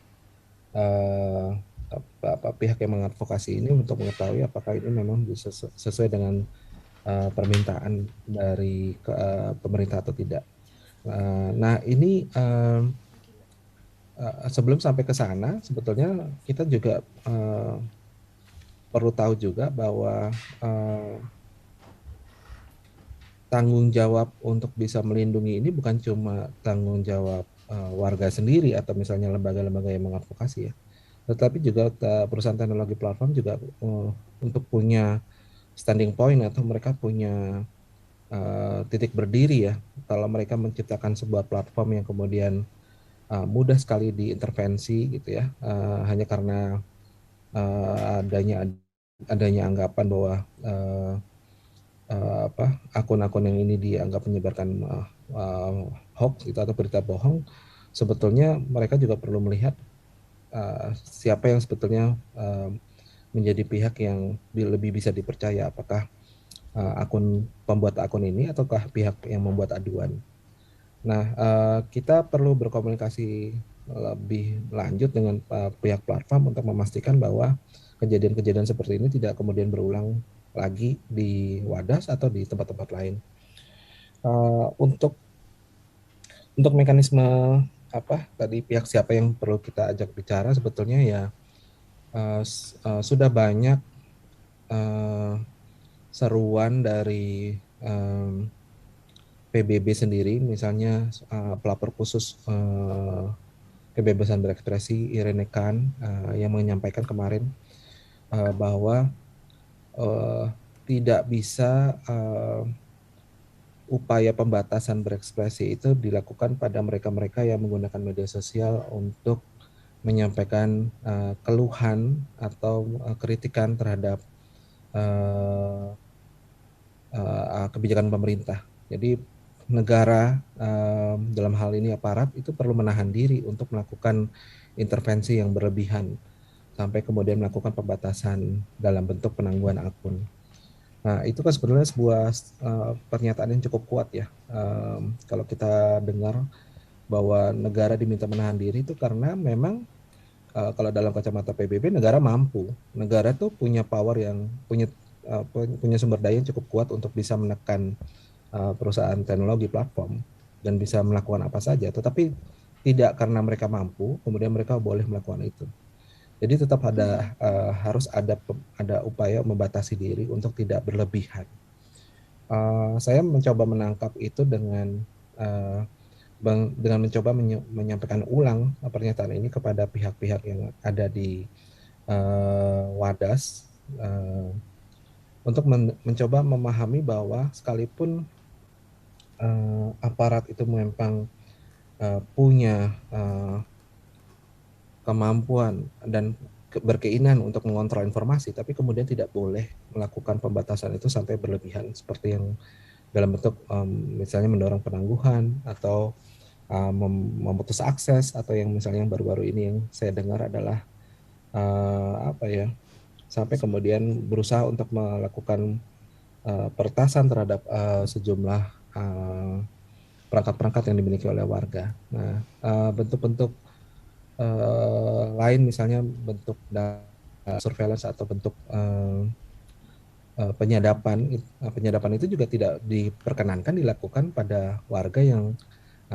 pihak yang mengadvokasi ini untuk mengetahui apakah ini memang bisa sesuai dengan permintaan dari pemerintah atau tidak. Nah ini sebelum sampai ke sana sebetulnya kita juga perlu tahu juga bahwa tanggung jawab untuk bisa melindungi ini bukan cuma tanggung jawab warga sendiri atau misalnya lembaga-lembaga yang mengadvokasi ya, tetapi juga perusahaan teknologi platform juga untuk punya standing point atau mereka punya titik berdiri ya. Kalau mereka menciptakan sebuah platform yang kemudian mudah sekali diintervensi gitu ya, hanya karena adanya anggapan bahwa akun-akun yang ini dianggap menyebarkan hoax gitu atau berita bohong, sebetulnya mereka juga perlu melihat siapa yang sebetulnya menjadi pihak yang lebih bisa dipercaya, apakah pembuat akun ini ataukah pihak yang membuat aduan. Nah, kita perlu berkomunikasi lebih lanjut dengan pihak platform untuk memastikan bahwa kejadian-kejadian seperti ini tidak kemudian berulang lagi di Wadas atau di tempat-tempat lain. Untuk mekanisme tadi pihak siapa yang perlu kita ajak bicara, sebetulnya ya sudah banyak seruan dari PBB sendiri, misalnya pelapor khusus kebebasan berekspresi Irene Khan yang menyampaikan kemarin bahwa tidak bisa upaya pembatasan berekspresi itu dilakukan pada mereka-mereka yang menggunakan media sosial untuk menyampaikan keluhan atau kritikan terhadap kebijakan pemerintah. Jadi negara dalam hal ini aparat itu perlu menahan diri untuk melakukan intervensi yang berlebihan sampai kemudian melakukan pembatasan dalam bentuk penangguhan akun. Nah, itu kan sebenarnya sebuah pernyataan yang cukup kuat ya. Kalau kita dengar bahwa negara diminta menahan diri itu karena memang kalau dalam kacamata PBB negara mampu. Negara tuh punya power yang punya sumber daya yang cukup kuat untuk bisa menekan perusahaan teknologi platform dan bisa melakukan apa saja. Tetapi tidak karena mereka mampu, kemudian mereka boleh melakukan itu. Jadi tetap harus ada upaya membatasi diri untuk tidak berlebihan. Saya mencoba menangkap itu dengan mencoba menyampaikan ulang pernyataan ini kepada pihak-pihak yang ada di Wadas untuk mencoba memahami bahwa sekalipun aparat itu memang punya kemampuan dan berkeinginan untuk mengontrol informasi, tapi kemudian tidak boleh melakukan pembatasan itu sampai berlebihan seperti yang dalam bentuk misalnya mendorong penangguhan atau memutus akses, atau yang misalnya yang baru-baru ini yang saya dengar adalah sampai kemudian berusaha untuk melakukan peretasan terhadap sejumlah perangkat-perangkat yang dimiliki oleh warga. Nah, bentuk-bentuk lain misalnya bentuk surveillance atau bentuk penyadapan itu juga tidak diperkenankan dilakukan pada warga yang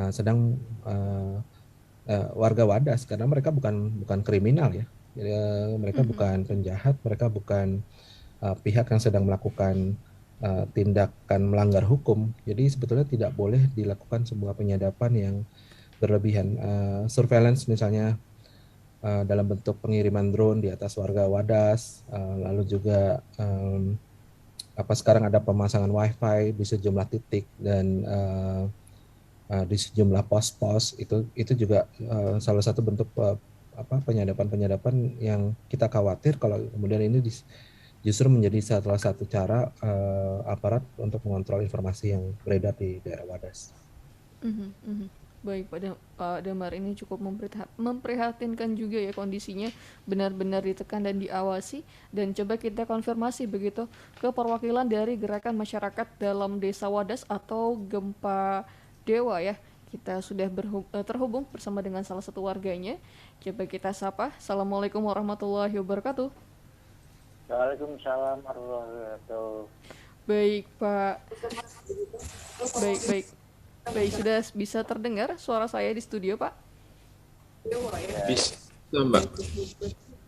sedang warga Wadas, karena mereka bukan kriminal ya. Jadi, mereka bukan penjahat, mereka bukan pihak yang sedang melakukan tindakan melanggar hukum. Jadi sebetulnya tidak boleh dilakukan sebuah penyadapan yang berlebihan. Surveillance misalnya dalam bentuk pengiriman drone di atas warga Wadas, lalu juga sekarang ada pemasangan wifi di sejumlah titik dan di sejumlah pos-pos, itu juga salah satu bentuk penyadapan yang kita khawatir kalau kemudian ini justru menjadi salah satu cara aparat untuk mengontrol informasi yang beredar di daerah Wadas. Mhm, mhm. Baik, Pak Damar, ini cukup memprihatinkan juga ya kondisinya, benar-benar ditekan dan diawasi. Dan coba kita konfirmasi begitu ke perwakilan dari Gerakan Masyarakat dalam Desa Wadas atau Gempa Dewa ya. Kita sudah terhubung bersama dengan salah satu warganya. Coba kita sapa. Assalamualaikum warahmatullahi wabarakatuh. Waalaikumsalam warahmatullahi wabarakatuh. Baik, Pak. Baik. Baik, sudah bisa terdengar suara saya di studio, Pak? Bisa, Mbak.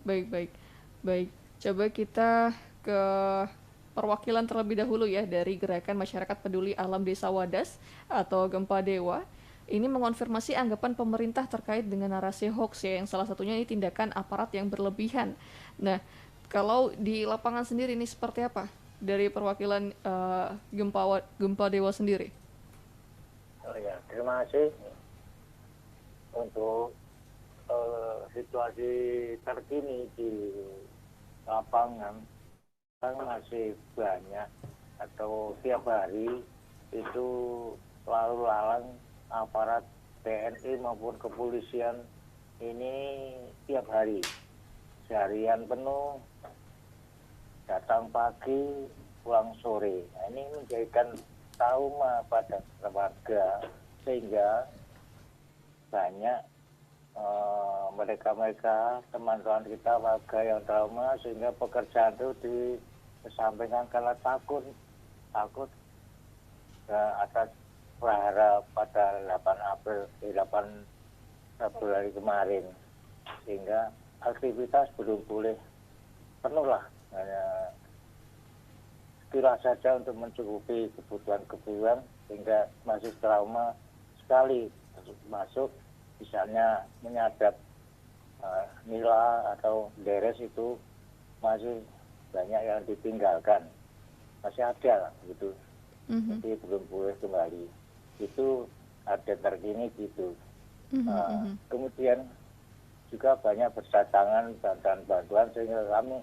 Baik. Coba kita ke perwakilan terlebih dahulu ya dari Gerakan Masyarakat Peduli Alam Desa Wadas atau Gempa Dewa. Ini mengonfirmasi anggapan pemerintah terkait dengan narasi hoax ya, yang salah satunya ini tindakan aparat yang berlebihan. Nah, kalau di lapangan sendiri ini seperti apa dari perwakilan Gempa Dewa sendiri? Oh ya, terima kasih untuk situasi terkini di lapangan. Kan masih banyak atau tiap hari itu lalu lalang aparat TNI maupun kepolisian ini tiap hari seharian penuh, datang pagi pulang sore. Nah, ini menjadikan trauma pada warga sehingga banyak mereka teman-teman kita warga yang trauma sehingga pekerjaan itu dikesampingkan karena takut atas prahara pada 8 Februari kemarin, sehingga aktivitas belum boleh penuh lah, hanya istirahat saja untuk mencukupi kebutuhan sehingga masih trauma sekali masuk misalnya menyadap nila atau deres itu masih banyak yang ditinggalkan, masih ada lah gitu. Jadi belum boleh kembali, itu ada terkini gitu. Kemudian juga banyak berdatangan bantuan sehingga kami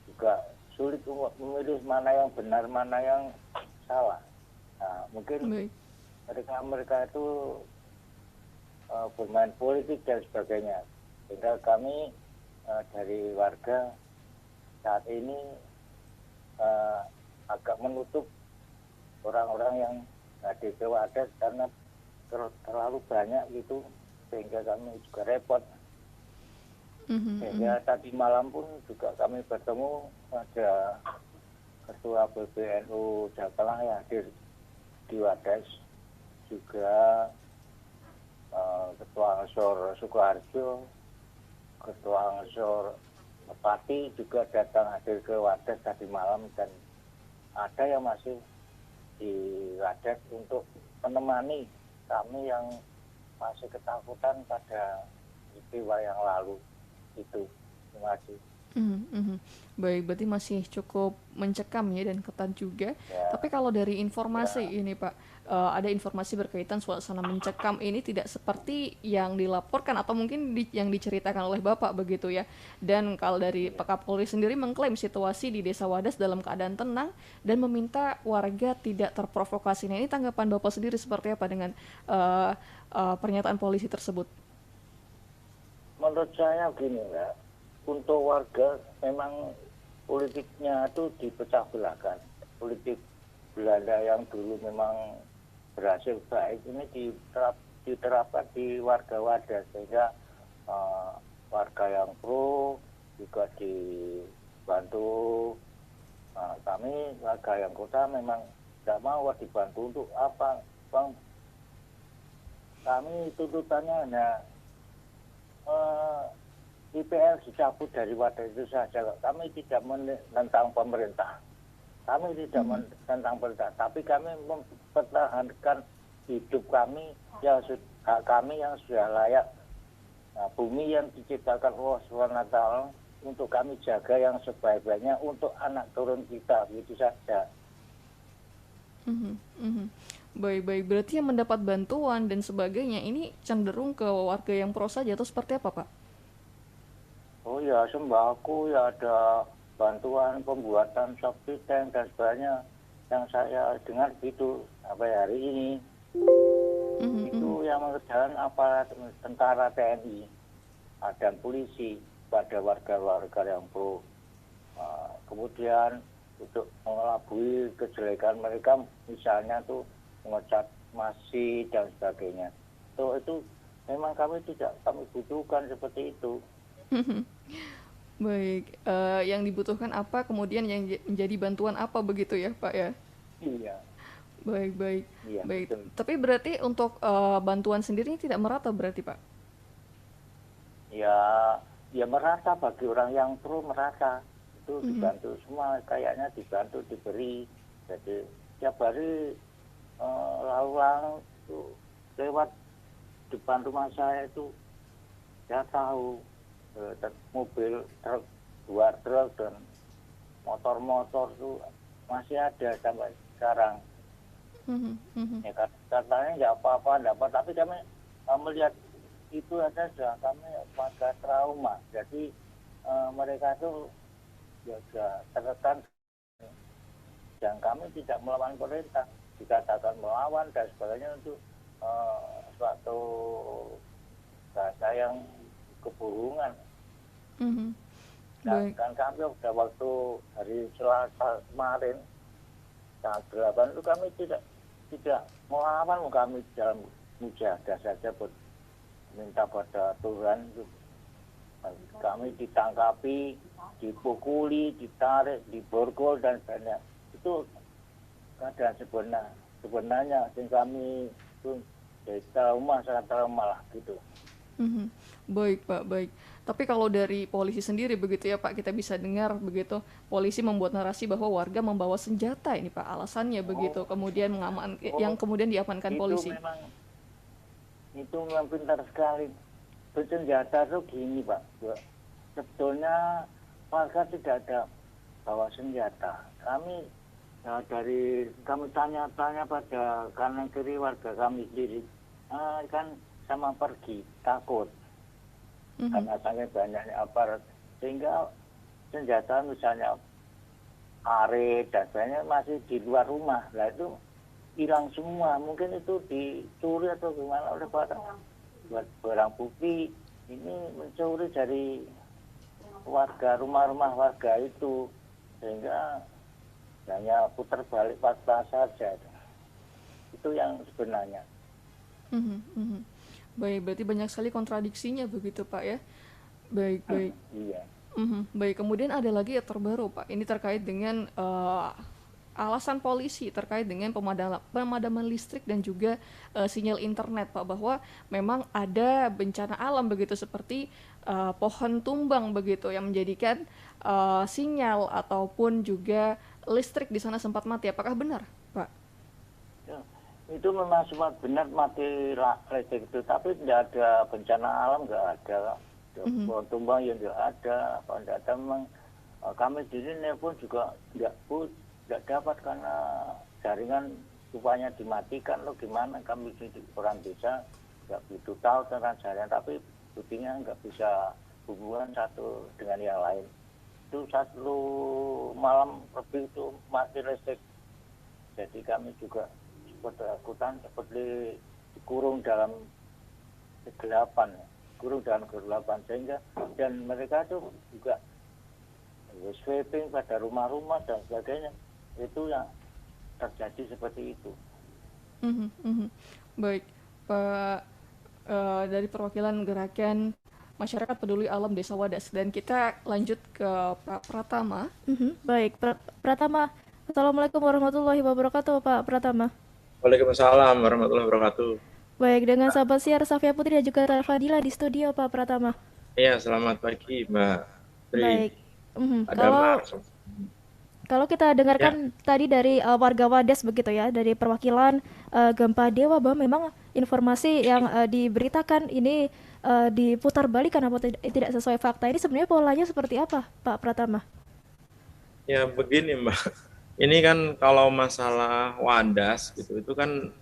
juga sulit memilih mana yang benar, mana yang salah. Nah, mungkin mereka itu bermain politik dan sebagainya. Sehingga kami dari warga saat ini agak menutup orang-orang yang hadir ke Wadas karena terlalu banyak gitu, sehingga kami juga repot. Sehingga tadi malam pun juga kami bertemu ada Ketua PBNU Jawa Tengah yang hadir di Wadas, juga Ketua Ansor Sukoharjo, Ketua Ansor Pati juga datang hadir ke Wadas tadi malam, dan ada yang masih di Wadas untuk menemani kami yang masih ketakutan pada peristiwa yang lalu. Itu, terima kasih. Baik, berarti masih cukup mencekam ya dan ketat juga. Tapi kalau dari informasi ini Pak, ada informasi berkaitan suasana mencekam ini tidak seperti yang dilaporkan atau mungkin yang diceritakan oleh Bapak begitu ya. Dan kalau dari Pak Kapolri sendiri mengklaim situasi di Desa Wadas dalam keadaan tenang dan meminta warga tidak terprovokasi. Nah, ini tanggapan Bapak sendiri seperti apa dengan pernyataan polisi tersebut? Menurut saya gini ya, untuk warga memang politiknya itu dipecah belahkan. Politik Belanda yang dulu memang berhasil baik ini diterapkan di warga Wadas, sehingga warga yang pro juga dibantu. Kami warga yang kota memang tidak mau dibantu. Untuk apa, Bang? Kami tuntutannya hanya IPL dicabut dari Wadas itu saja. Kami tidak menentang pemerintah. Kami tidak menentang pemerintah, tapi kami mempertahankan hidup kami, hak kami yang sudah layak. Nah, bumi yang diciptakan Allah SWT untuk kami jaga yang sebaik-baiknya untuk anak turun kita, begitu saja. Baik, berarti yang mendapat bantuan dan sebagainya ini cenderung ke warga yang pro saja atau seperti apa, Pak? Oh ya, sembako ya ada bantuan pembuatan safety tank dan sebagainya yang saya dengar gitu sampai hari ini. Itu yang mengerjakan aparat tentara TNI dan polisi pada warga-warga yang pro. Kemudian untuk mengelabui kejelekan mereka, misalnya tuh mengecat masjid dan sebagainya. Itu memang kami butuhkan seperti itu. Baik, yang dibutuhkan apa, kemudian yang menjadi bantuan apa begitu ya Pak ya? Iya. Baik. Iya, Baik. betul. Tapi berarti untuk bantuan sendiri tidak merata berarti Pak? Ya merata bagi orang yang pro merata. Itu dibantu semua, kayaknya dibantu, diberi. Jadi tiap hari lalu lalang itu lewat depan rumah saya itu saya tahu mobil truk, 2 truk dan motor-motor itu masih ada sampai sekarang. Ya katanya nggak apa-apa, tapi kami melihat itu ada sudah kami warga trauma. Jadi mereka itu juga tertekan dan kami tidak melawan pemerintah, dikatakan melawan dan sebagainya untuk suatu bahasa yang kebohongan. Dan kami sudah waktu hari Selasa kemarin tanggal 8 itu kami tidak melawan, kami dalam mujahadah saja minta pada Tuhan. Kami ditangkapi, dipukuli, ditarik, diborgol dan sebagainya. Itu keadaan sebenarnya yang kami itu sangat trauma lah gitu. Baik Pak, baik. Tapi kalau dari polisi sendiri begitu ya Pak, kita bisa dengar begitu polisi membuat narasi bahwa warga membawa senjata ini Pak, alasannya begitu, kemudian yang kemudian diamankan polisi. Itu memang pintar sekali. Bersenjata itu gini Pak, sebetulnya warga tidak ada bawa senjata. Kami tanya-tanya pada kanan kiri warga kami sendiri, kan sama pergi takut karena sangat banyaknya aparat, sehingga senjata misalnya karet dan sebagainya masih di luar rumah. Lah itu hilang semua, mungkin itu dicuri atau gimana oleh barang bukti ini mencuri dari warga, rumah-rumah warga itu, sehingga hanya putar balik fakta saja. Itu yang sebenarnya. Baik, berarti banyak sekali kontradiksinya begitu Pak ya. Baik. Iya. Baik, kemudian ada lagi yang terbaru Pak. Ini terkait dengan alasan polisi terkait dengan pemadaman listrik dan juga sinyal internet Pak, bahwa memang ada bencana alam begitu seperti pohon tumbang begitu yang menjadikan sinyal ataupun juga listrik di sana sempat mati. Apakah benar Pak? Ya, itu memang sempat benar mati listrik itu, tapi tidak ada bencana alam, nggak ada. Pohon tumbang yang tidak ada, memang kami di sini pun juga tidak dapat karena jaringan rupanya dimatikan loh, gimana kami orang desa nggak begitu tahu tentang jaringan, tapi buktinya nggak bisa hubungan satu dengan yang lain. Itu 1 malam lebih itu mati listrik. Jadi kami juga seperti takutan, seperti dikurung dalam kegelapan, sehingga dan mereka itu juga sweeping pada rumah-rumah dan sebagainya. Itu yang terjadi seperti itu. Baik Pak, dari perwakilan Gerakan Masyarakat Peduli Alam Desa Wadas, dan kita lanjut ke Pak Pratama. Baik, Pratama. Assalamualaikum warahmatullahi wabarakatuh Pak Pratama. Waalaikumsalam warahmatullahi wabarakatuh. Baik, dengan sahabat siar Safia Putri dan juga Fadila di studio Pak Pratama. Iya, selamat pagi Mbak Tri. Baik. Ada Kalau kita dengarkan tadi dari warga Wadas begitu ya, dari perwakilan Gempa Dewa, bahwa memang informasi yang diberitakan ini diputar balik karena tidak sesuai fakta. Ini sebenarnya polanya seperti apa Pak Pratama? Ya begini Mbak, ini kan kalau masalah Wadas gitu, itu kan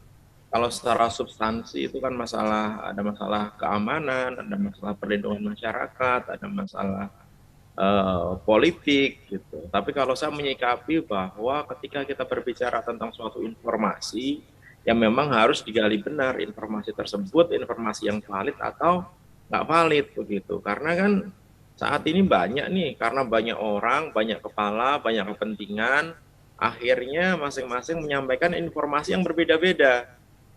kalau secara substansi itu kan ada masalah keamanan, ada masalah perlindungan masyarakat, ada masalah politik gitu. Tapi kalau saya menyikapi bahwa ketika kita berbicara tentang suatu informasi yang memang harus digali benar informasi tersebut, informasi yang valid atau nggak valid begitu. Karena kan saat ini banyak nih, karena banyak orang, banyak kepala, banyak kepentingan, akhirnya masing-masing menyampaikan informasi yang berbeda-beda.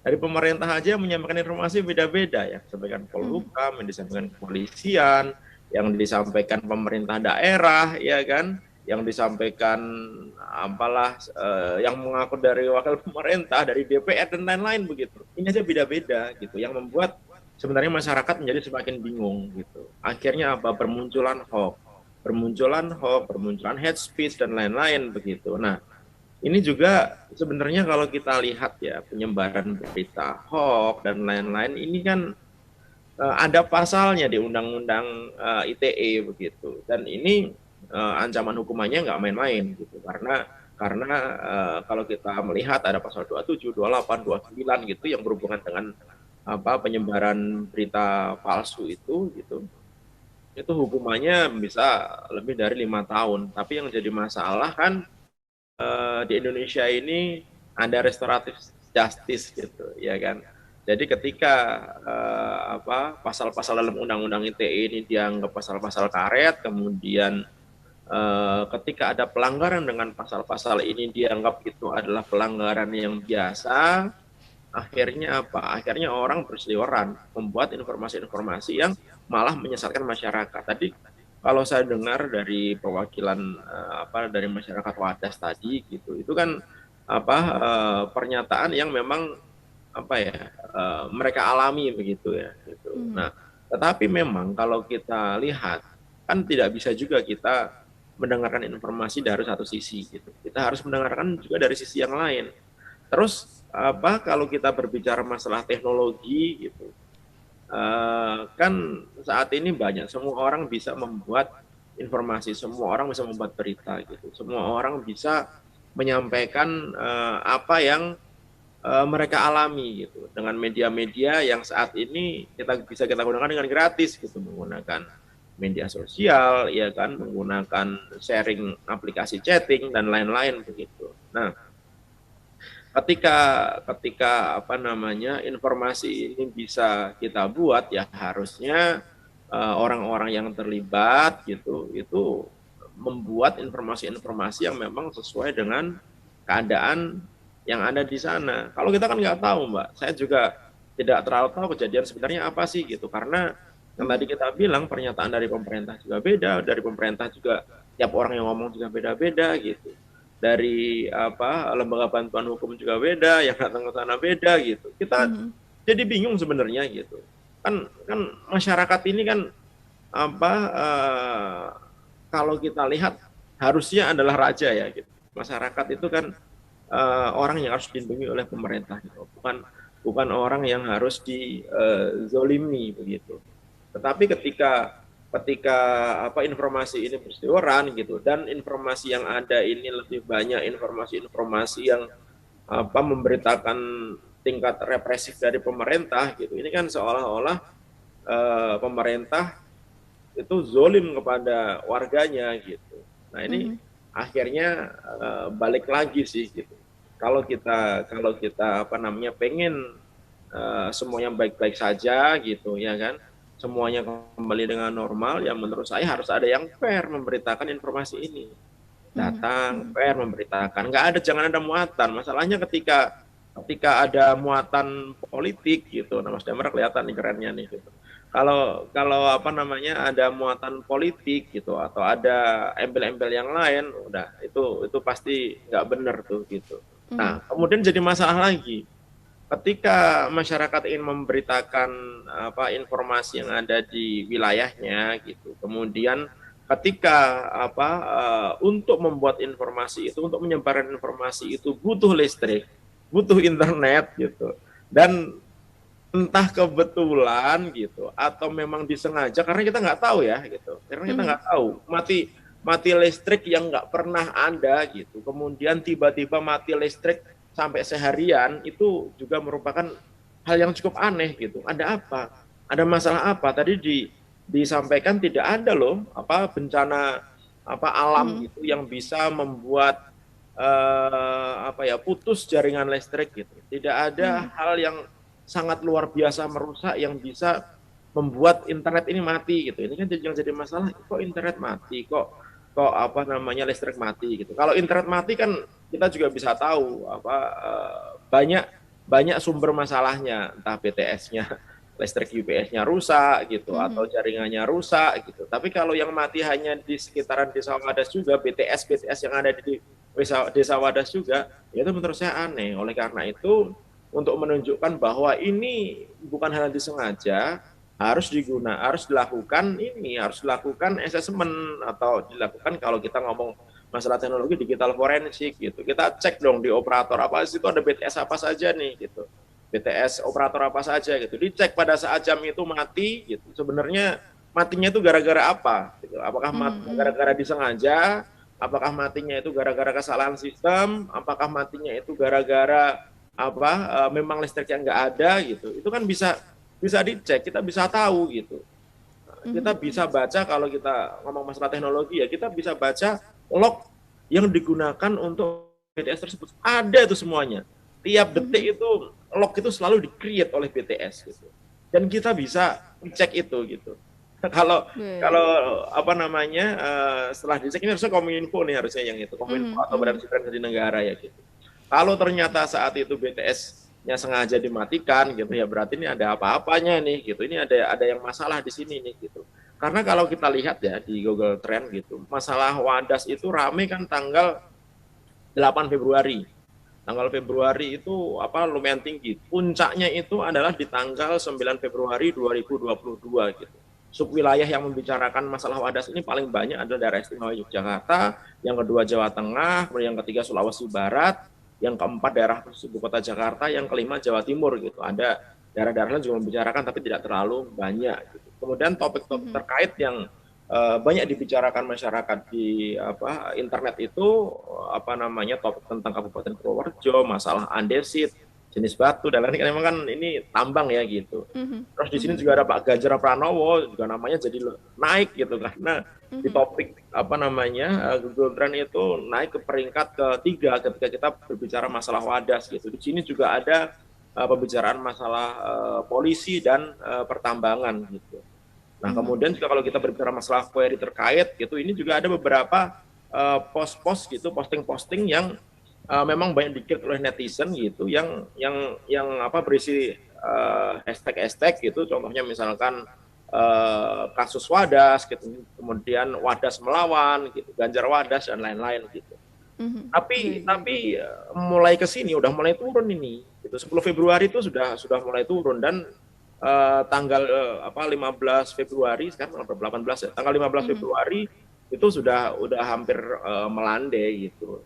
Dari pemerintah aja menyampaikan informasi beda-beda, yang disampaikan Polhukam, yang disampaikan kepolisian, yang disampaikan pemerintah daerah, ya kan, yang disampaikan apalah yang mengaku dari wakil pemerintah, dari DPR dan lain-lain begitu. Ini aja beda-beda gitu, yang membuat sebenarnya masyarakat menjadi semakin bingung gitu. Akhirnya apa? Bermunculan hoax, bermunculan hate speech dan lain-lain begitu. Nah, ini juga sebenarnya kalau kita lihat ya penyebaran berita hoax dan lain-lain ini kan ada pasalnya di Undang-Undang ITE begitu, dan ini ancaman hukumannya nggak main-main gitu, karena kalau kita melihat ada pasal 27, 28, 29 gitu yang berhubungan dengan penyebaran berita palsu itu gitu, itu hukumannya bisa lebih dari 5 tahun. Tapi yang jadi masalah kan di Indonesia ini ada restoratif justice gitu, ya kan. Jadi ketika pasal-pasal dalam Undang-Undang ITE ini dianggap pasal-pasal karet, kemudian ketika ada pelanggaran dengan pasal-pasal ini dianggap itu adalah pelanggaran yang biasa, akhirnya apa? Akhirnya orang berseliweran membuat informasi-informasi yang malah menyesatkan masyarakat. Tadi kalau saya dengar dari perwakilan dari masyarakat Wadas tadi gitu, itu kan pernyataan yang memang mereka alami begitu ya gitu. Nah, tetapi memang kalau kita lihat kan tidak bisa juga kita mendengarkan informasi dari satu sisi gitu. Kita harus mendengarkan juga dari sisi yang lain. Terus kalau kita berbicara masalah teknologi gitu, kan saat ini banyak, semua orang bisa membuat informasi, semua orang bisa membuat berita gitu, semua orang bisa menyampaikan apa yang mereka alami gitu dengan media-media yang saat ini kita gunakan dengan gratis gitu, menggunakan media sosial, ya kan, menggunakan sharing aplikasi chatting dan lain-lain begitu. Nah, ketika informasi ini bisa kita buat, ya harusnya orang-orang yang terlibat gitu itu membuat informasi-informasi yang memang sesuai dengan keadaan yang ada di sana. Kalau kita kan nggak tahu, Mbak, saya juga tidak terlalu tahu kejadian sebenarnya apa sih gitu, karena yang tadi kita bilang pernyataan dari pemerintah juga beda, dari pemerintah juga tiap orang yang ngomong juga beda-beda gitu. Dari lembaga bantuan hukum juga beda, yang datang ke sana beda gitu. Kita jadi bingung sebenarnya gitu. Kan masyarakat ini kan kalau kita lihat harusnya adalah raja ya gitu. Masyarakat itu kan orang yang harus dilindungi oleh pemerintah gitu. Bukan orang yang harus dizolimi begitu. Tetapi ketika informasi ini berseliweran gitu, dan informasi yang ada ini lebih banyak informasi-informasi yang memberitakan tingkat represif dari pemerintah gitu, ini kan seolah-olah pemerintah itu zolim kepada warganya gitu. Nah ini akhirnya balik lagi sih gitu. Kalau kita pengen semuanya baik-baik saja gitu, ya kan, semuanya kembali dengan normal, ya menurut saya harus ada yang fair memberitakan informasi ini. Datang fair memberitakan, jangan ada muatan. Masalahnya ketika ada muatan politik gitu. Nah, Mas Damar kelihatan nih kerennya nih gitu. Kalau ada muatan politik gitu, atau ada embel-embel yang lain, udah itu pasti nggak benar tuh gitu. Nah, kemudian jadi masalah lagi. Ketika masyarakat ingin memberitakan informasi yang ada di wilayahnya gitu, kemudian ketika untuk membuat informasi itu, untuk menyebarkan informasi itu butuh listrik, butuh internet gitu, dan entah kebetulan gitu atau memang disengaja, karena kita nggak tahu ya gitu, karena kita nggak tahu, mati listrik yang nggak pernah ada gitu, kemudian tiba-tiba mati listrik sampai seharian, itu juga merupakan hal yang cukup aneh gitu. Ada apa? Ada masalah apa? Tadi disampaikan tidak ada loh apa bencana apa alam gitu yang bisa membuat apa ya putus jaringan listrik gitu. Tidak ada hal yang sangat luar biasa merusak yang bisa membuat internet ini mati gitu. Ini kan yang jadi masalah, kok internet mati, kok apa namanya listrik mati gitu. Kalau internet mati kan kita juga bisa tahu apa banyak sumber masalahnya, entah BTS-nya, listrik UPS-nya rusak gitu atau jaringannya rusak gitu. Tapi kalau yang mati hanya di sekitaran Desa Wadas juga, BTS yang ada di Desa Wadas juga, itu menurut saya aneh. Oleh karena itu untuk menunjukkan bahwa ini bukan hal yang disengaja, harus dilakukan asesmen atau dilakukan kalau kita ngomong masalah teknologi digital forensik gitu. Kita cek dong di operator apa sih itu ada BTS apa saja nih gitu. BTS operator apa saja gitu. Dicek pada saat jam itu mati gitu. Sebenarnya matinya itu gara-gara apa gitu. Apakah matinya gara-gara disengaja? Apakah matinya itu gara-gara kesalahan sistem? Apakah matinya itu gara-gara apa memang listriknya nggak ada gitu. Itu kan bisa dicek, kita bisa tahu gitu. Kita bisa baca kalau kita ngomong masalah teknologi ya, kita bisa baca log yang digunakan untuk BTS tersebut. Ada itu semuanya. Tiap detik itu log itu selalu di-create oleh BTS gitu. Dan kita bisa cek itu gitu. Kalau apa namanya setelah dicek ini harusnya Kominfo nih harusnya yang itu Kominfo atau Badan Siberkriminasi Negara ya gitu. Kalau ternyata saat itu BTS-nya sengaja dimatikan gitu ya berarti ini ada apa-apanya nih gitu. Ini ada yang masalah di sini nih gitu. Karena kalau kita lihat ya di Google Trend gitu, masalah Wadas itu rame kan tanggal 8 Februari. Tanggal Februari itu apa lumayan tinggi. Puncaknya itu adalah di tanggal 9 Februari 2022 gitu. Subwilayah yang membicarakan masalah Wadas ini paling banyak adalah daerah istimewa Yogyakarta, yang kedua Jawa Tengah, yang ketiga Sulawesi Barat, yang keempat daerah ibu kota Jakarta, yang kelima Jawa Timur gitu. Ada daerah-daerah lain juga membicarakan tapi tidak terlalu banyak gitu. Kemudian topik-topik terkait yang banyak dibicarakan masyarakat di internet itu apa namanya topik tentang Kabupaten Purworejo, masalah andesit, jenis batu dan lain-lain memang kan ini tambang ya gitu. Terus di sini juga ada Pak Ganjar Pranowo juga namanya jadi naik gitu karena di topik apa namanya Google Trend itu naik ke peringkat ketiga ketika kita berbicara masalah Wadas gitu. Di sini juga ada pembicaraan masalah polisi dan pertambangan gitu. Nah, kemudian juga kalau kita berbicara masalah query terkait gitu, ini juga ada beberapa post-post gitu, posting-posting yang memang banyak dikit oleh netizen gitu, yang apa berisi hashtag gitu, contohnya misalkan kasus Wadas gitu, kemudian Wadas melawan gitu, Ganjar Wadas dan lain-lain gitu. Tapi mulai ke sini udah mulai turun ini. Gitu. 10 Februari itu sudah mulai turun dan tanggal 15 Februari sekarang tanggal 18 ya. Tanggal 15 Februari itu sudah hampir melandai gitu.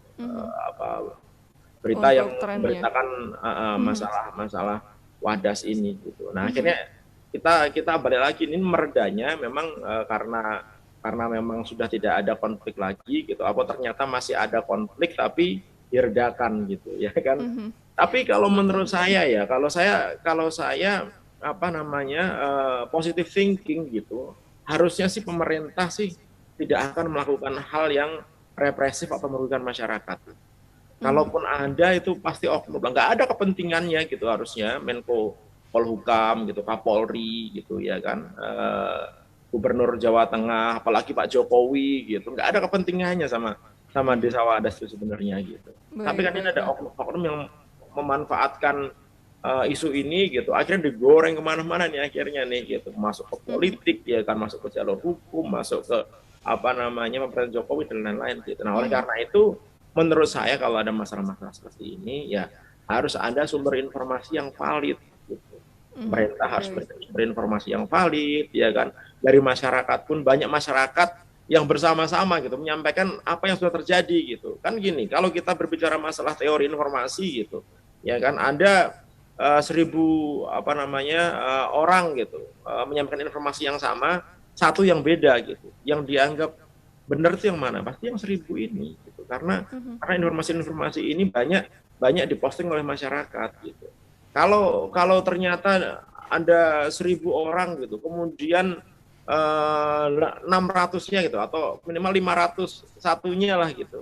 Berita yang memberitakan masalah Wadas ini gitu. Nah, akhirnya kita balik lagi ini meredanya memang karena memang sudah tidak ada konflik lagi gitu. Apa ternyata masih ada konflik tapi diredakan gitu ya kan. Tapi kalau menurut saya ya, kalau saya apa namanya positive thinking gitu, harusnya sih pemerintah sih tidak akan melakukan hal yang represif atau merugikan masyarakat. Kalaupun ada itu pasti oknum, nggak ada kepentingannya gitu harusnya Menko Polhukam gitu, Kapolri gitu ya kan, Gubernur Jawa Tengah, apalagi Pak Jokowi gitu, nggak ada kepentingannya sama Desa Wadas itu sebenarnya gitu. Tapi kan ini ada oknum yang memanfaatkan isu ini gitu, akhirnya digoreng kemana-mana nih akhirnya nih gitu, masuk ke politik ya kan, masuk ke jalur hukum, masuk ke apa namanya pemerintahan Jokowi dan lain-lain gitu. Nah oleh karena itu menurut saya kalau ada masalah-masalah seperti ini ya harus ada sumber informasi yang valid gitu. Pemerintah harus bersumber informasi yang valid ya kan, dari masyarakat pun banyak masyarakat yang bersama-sama gitu menyampaikan apa yang sudah terjadi gitu. Kan gini, kalau kita berbicara masalah teori informasi gitu ya kan, ada 1.000 orang gitu menyampaikan informasi yang sama, satu yang beda gitu, yang dianggap benar itu yang mana? Pasti yang 1.000 ini gitu. Karena informasi-informasi ini banyak diposting oleh masyarakat gitu. Kalau ternyata ada 1.000 orang gitu, kemudian 600-nya gitu atau minimal 501-nya lah gitu.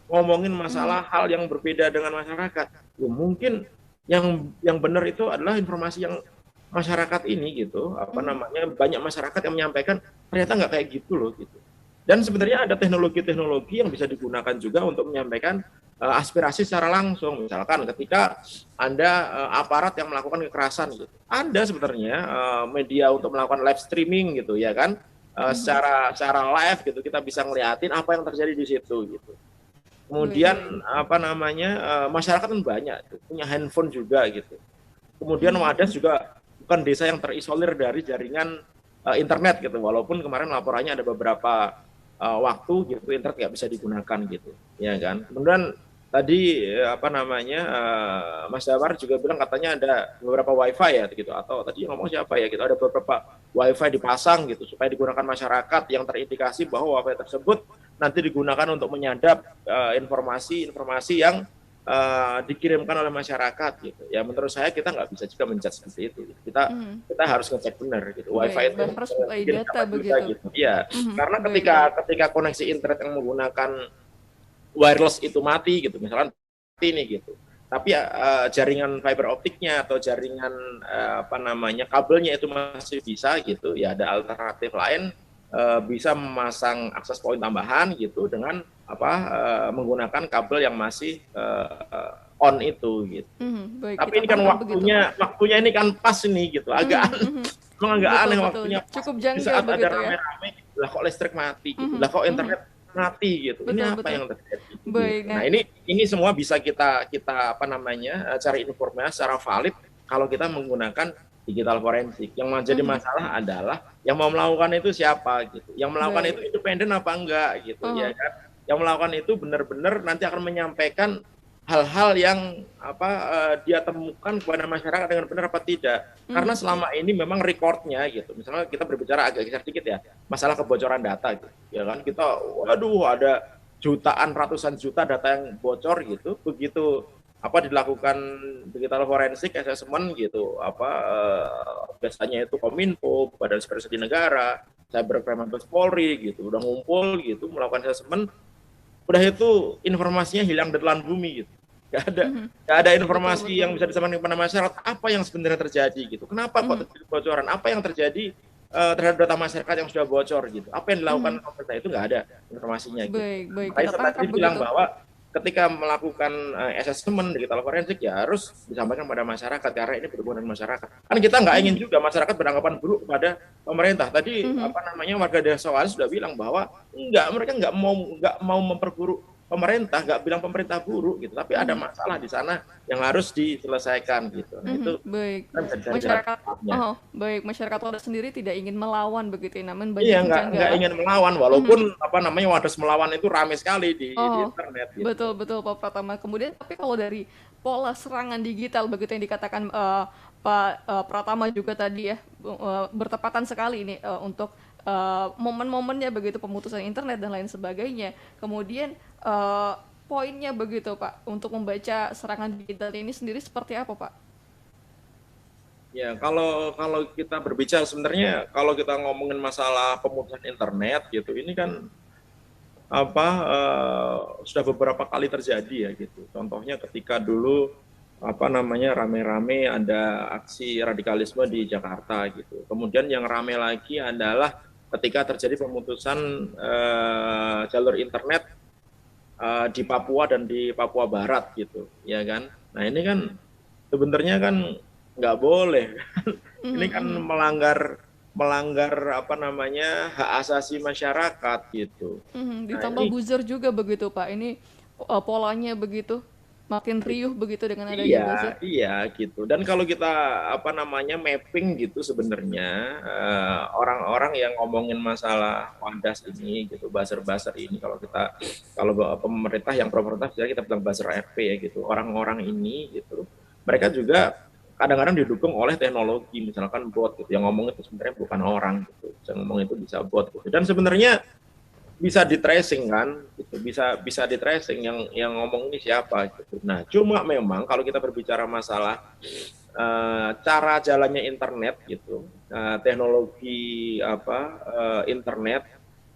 Ngomongin masalah hal yang berbeda dengan masyarakat. Ya, mungkin yang benar itu adalah informasi yang masyarakat ini gitu, banyak masyarakat yang menyampaikan ternyata nggak kayak gitu loh gitu. Dan sebenarnya ada teknologi-teknologi yang bisa digunakan juga untuk menyampaikan aspirasi secara langsung. Misalkan ketika Anda aparat yang melakukan kekerasan gitu, ada sebenarnya media untuk melakukan live streaming gitu ya kan, secara live gitu kita bisa ngeliatin apa yang terjadi di situ gitu. Kemudian masyarakat kan banyak punya handphone juga gitu. Kemudian Wadas juga bukan desa yang terisolir dari jaringan internet gitu, walaupun kemarin laporannya ada beberapa waktu gitu internet nggak bisa digunakan gitu, ya kan. Kemudian tadi Mas Dawar juga bilang katanya ada beberapa wifi ya gitu, atau tadi ngomong siapa ya gitu, ada beberapa wifi dipasang gitu supaya digunakan masyarakat yang terindikasi bahwa wifi tersebut nanti digunakan untuk menyadap informasi-informasi yang dikirimkan oleh masyarakat gitu. Ya menurut saya kita nggak bisa juga menjudge seperti itu. Kita harus ngecek benar gitu. Wifi itu harus by data begitu. Gitu. Ya, karena ketika koneksi internet yang menggunakan wireless itu mati gitu, misalkan mati nih gitu. Tapi jaringan fiber optiknya atau jaringan kabelnya itu masih bisa gitu. Ya ada alternatif lain, bisa memasang akses point tambahan gitu dengan menggunakan kabel yang masih on itu gitu. Baik, tapi ini kan waktunya ini kan pas ini gitu, agak agak aneh waktunya. Cukup janggal saat begitu ada rame-rame, lah kok listrik mati, gitu. Lah kok internet mati gitu. Ini apa yang terjadi? Baik, nah ini semua bisa kita cari informasi secara valid kalau kita menggunakan digital forensik. Yang menjadi masalah adalah yang mau melakukan itu siapa gitu. Yang melakukan itu independen apa enggak gitu ya kan. Yang melakukan itu benar-benar nanti akan menyampaikan hal-hal yang dia temukan kepada masyarakat dengan benar apa tidak. Karena selama ini memang recordnya gitu. Misalnya kita berbicara agak geser dikit ya, masalah kebocoran data gitu. Ya kan kita ada jutaan, ratusan juta data yang bocor gitu. Begitu dilakukan digital forensik assessment gitu, biasanya itu Kominfo, Badan Supervisi Negara, Cybercrime Mabes Polri gitu, udah ngumpul gitu melakukan assessment, udah itu informasinya hilang di telan bumi gitu. Gak ada informasi yang bisa disampaikan kepada masyarakat apa yang sebenarnya terjadi gitu. Kenapa kok terjadi kebocoran? Apa yang terjadi terhadap data masyarakat yang sudah bocor gitu? Apa yang dilakukan pemerintah itu nggak ada informasinya gitu. Baik, kita tadi bilang bahwa ketika melakukan assessment digital forensik ya harus disampaikan pada masyarakat karena ini berhubungan dengan masyarakat. Kan kita nggak ingin juga masyarakat beranggapan buruk kepada pemerintah. Tadi warga desa Wadas sudah bilang bahwa mereka nggak mau memperburuk pemerintah, nggak bilang pemerintah buruk gitu, tapi ada masalah di sana yang harus diselesaikan gitu. Nah, itu baik. Masyarakat Wadas sendiri tidak ingin melawan begitu, namun banyak nggak ingin melawan, walaupun Wadas melawan itu ramai sekali di internet. Gitu. Betul Pak Pratama. Kemudian tapi kalau dari pola serangan digital begitu yang dikatakan Pak Pratama juga tadi ya, bertepatan sekali ini untuk momen-momennya begitu, pemutusan internet dan lain sebagainya. Kemudian poinnya begitu Pak untuk membaca serangan digital ini sendiri seperti apa Pak? Ya kalau kita berbicara sebenarnya kalau kita ngomongin masalah pemutusan internet gitu, ini kan sudah beberapa kali terjadi ya gitu. Contohnya ketika dulu rame-rame ada aksi radikalisme di Jakarta gitu. Kemudian yang rame lagi adalah ketika terjadi pemutusan jalur internet di Papua dan di Papua Barat gitu, ya kan. Nah ini kan sebenarnya kan nggak boleh, ini kan melanggar hak asasi masyarakat gitu. Ditambah buzzer juga begitu Pak, ini polanya begitu. Makin riuh begitu dengan adanya buzzer. Iya gitu. Dan kalau kita mapping gitu sebenarnya orang-orang yang ngomongin masalah Wadas ini gitu, buzzer ini kalau pemerintah yang pemerintah kita bilang buzzer RP ya gitu. Orang-orang ini gitu. Mereka juga kadang-kadang didukung oleh teknologi, misalkan bot gitu. Yang ngomong itu sebenarnya bukan orang gitu. Yang ngomong itu bisa bot gitu. Dan sebenarnya bisa di tracing kan, gitu. bisa di tracing yang ngomong ini siapa gitu. Nah, cuma memang kalau kita berbicara masalah cara jalannya internet gitu, teknologi internet,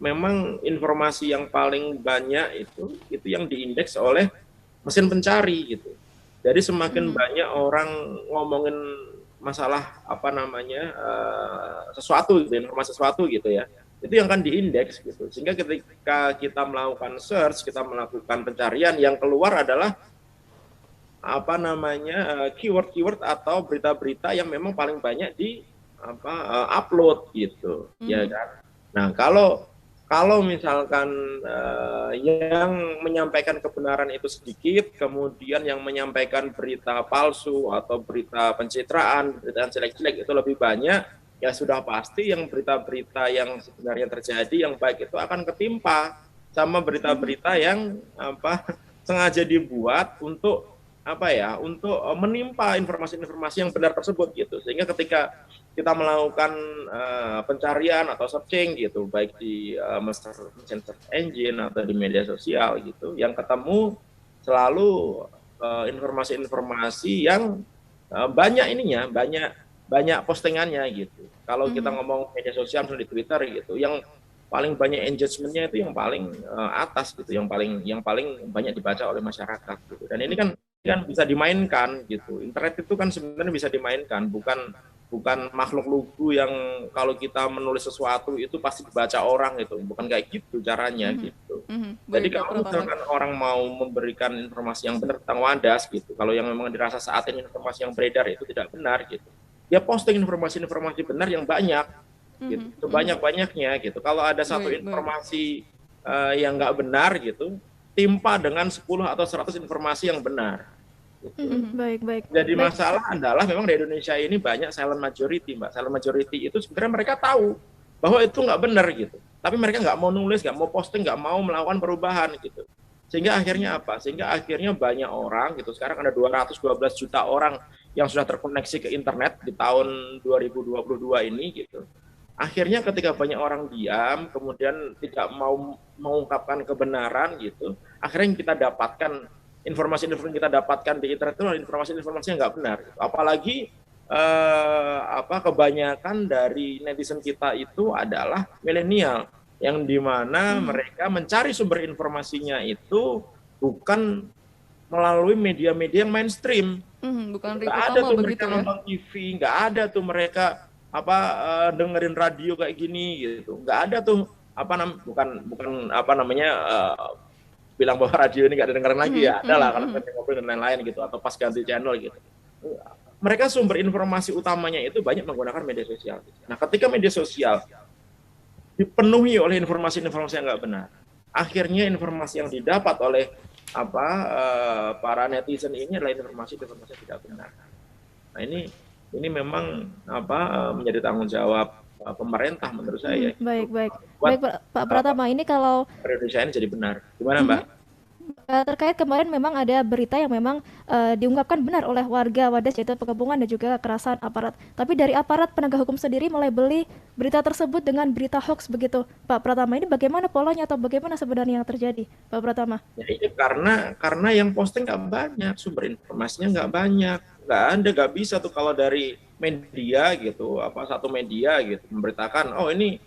memang informasi yang paling banyak itu yang diindeks oleh mesin pencari gitu. Jadi semakin banyak orang ngomongin masalah sesuatu gitu, informasi sesuatu gitu ya, itu yang akan diindeks gitu. Sehingga ketika kita melakukan search, kita melakukan pencarian, yang keluar adalah keyword-keyword atau berita-berita yang memang paling banyak di upload gitu, ya kan. Nah, kalau misalkan yang menyampaikan kebenaran itu sedikit, kemudian yang menyampaikan berita palsu atau berita pencitraan, berita jelek-jelek itu lebih banyak, ya sudah pasti yang berita-berita yang sebenarnya terjadi yang baik itu akan ketimpa sama berita-berita yang sengaja dibuat untuk menimpa informasi-informasi yang benar tersebut gitu. Sehingga ketika kita melakukan pencarian atau searching gitu, baik di mesin search engine atau di media sosial gitu, yang ketemu selalu informasi-informasi yang banyak postingannya gitu. Kalau kita ngomong media sosial misalnya di Twitter gitu, yang paling banyak engagement-nya itu yang paling atas gitu, yang paling banyak dibaca oleh masyarakat gitu. Dan ini kan bisa dimainkan gitu. Internet itu kan sebenarnya bisa dimainkan, bukan makhluk lugu yang kalau kita menulis sesuatu itu pasti dibaca orang gitu, bukan kayak gitu caranya gitu. Jadi kalau misalkan orang mau memberikan informasi yang benar tentang Wadas gitu, kalau yang memang dirasa saat ini informasi yang beredar itu tidak benar gitu, dia posting informasi-informasi benar yang banyak gitu, sebanyak-banyaknya gitu. Kalau ada satu informasi yang nggak benar gitu, timpa dengan 10 atau 100 informasi yang benar. Baik. Jadi masalah adalah memang di Indonesia ini banyak silent majority, Mbak. Silent majority itu sebenarnya mereka tahu bahwa itu nggak benar gitu, tapi mereka nggak mau nulis, nggak mau posting, nggak mau melakukan perubahan gitu. Sehingga akhirnya apa? Sehingga akhirnya banyak orang gitu. Sekarang ada 212 juta orang yang sudah terkoneksi ke internet di tahun 2022 ini gitu. Akhirnya ketika banyak orang diam, kemudian tidak mau mengungkapkan kebenaran gitu, akhirnya yang kita dapatkan informasi-informasi yang kita dapatkan di internet itu informasi-informasi yang nggak benar. Apalagi kebanyakan dari netizen kita itu adalah milenial, yang dimana mereka mencari sumber informasinya itu bukan melalui media-media yang mainstream. Bukan nggak ada tuh mereka nonton TV, nggak ada tuh mereka dengerin radio kayak gini gitu, nggak ada tuh bilang bahwa radio ini nggak didengarin lagi ya, adalah kalau kita ngobrol dan lain-lain gitu, atau pas ganti channel gitu. Mereka sumber informasi utamanya itu banyak menggunakan media sosial. Nah, ketika media sosial dipenuhi oleh informasi-informasi yang nggak benar, akhirnya informasi yang didapat oleh para netizen ini adalah informasi-informasi yang tidak benar. Nah, ini memang menjadi tanggung jawab pemerintah menurut saya. Baik Pak Pratama, ini kalau Indonesia ini jadi benar, gimana Mbak? Terkait kemarin memang ada berita yang memang diungkapkan benar oleh warga Wadas, yaitu pengepungan dan juga kekerasan aparat. Tapi dari aparat penegak hukum sendiri melabeli berita tersebut dengan berita hoax begitu. Pak Pratama, ini bagaimana polanya atau bagaimana sebenarnya yang terjadi, Pak Pratama? Ya, ini karena yang posting nggak banyak, sumber informasinya nggak banyak, nggak bisa tuh kalau dari media gitu, satu media gitu memberitakan, oh ini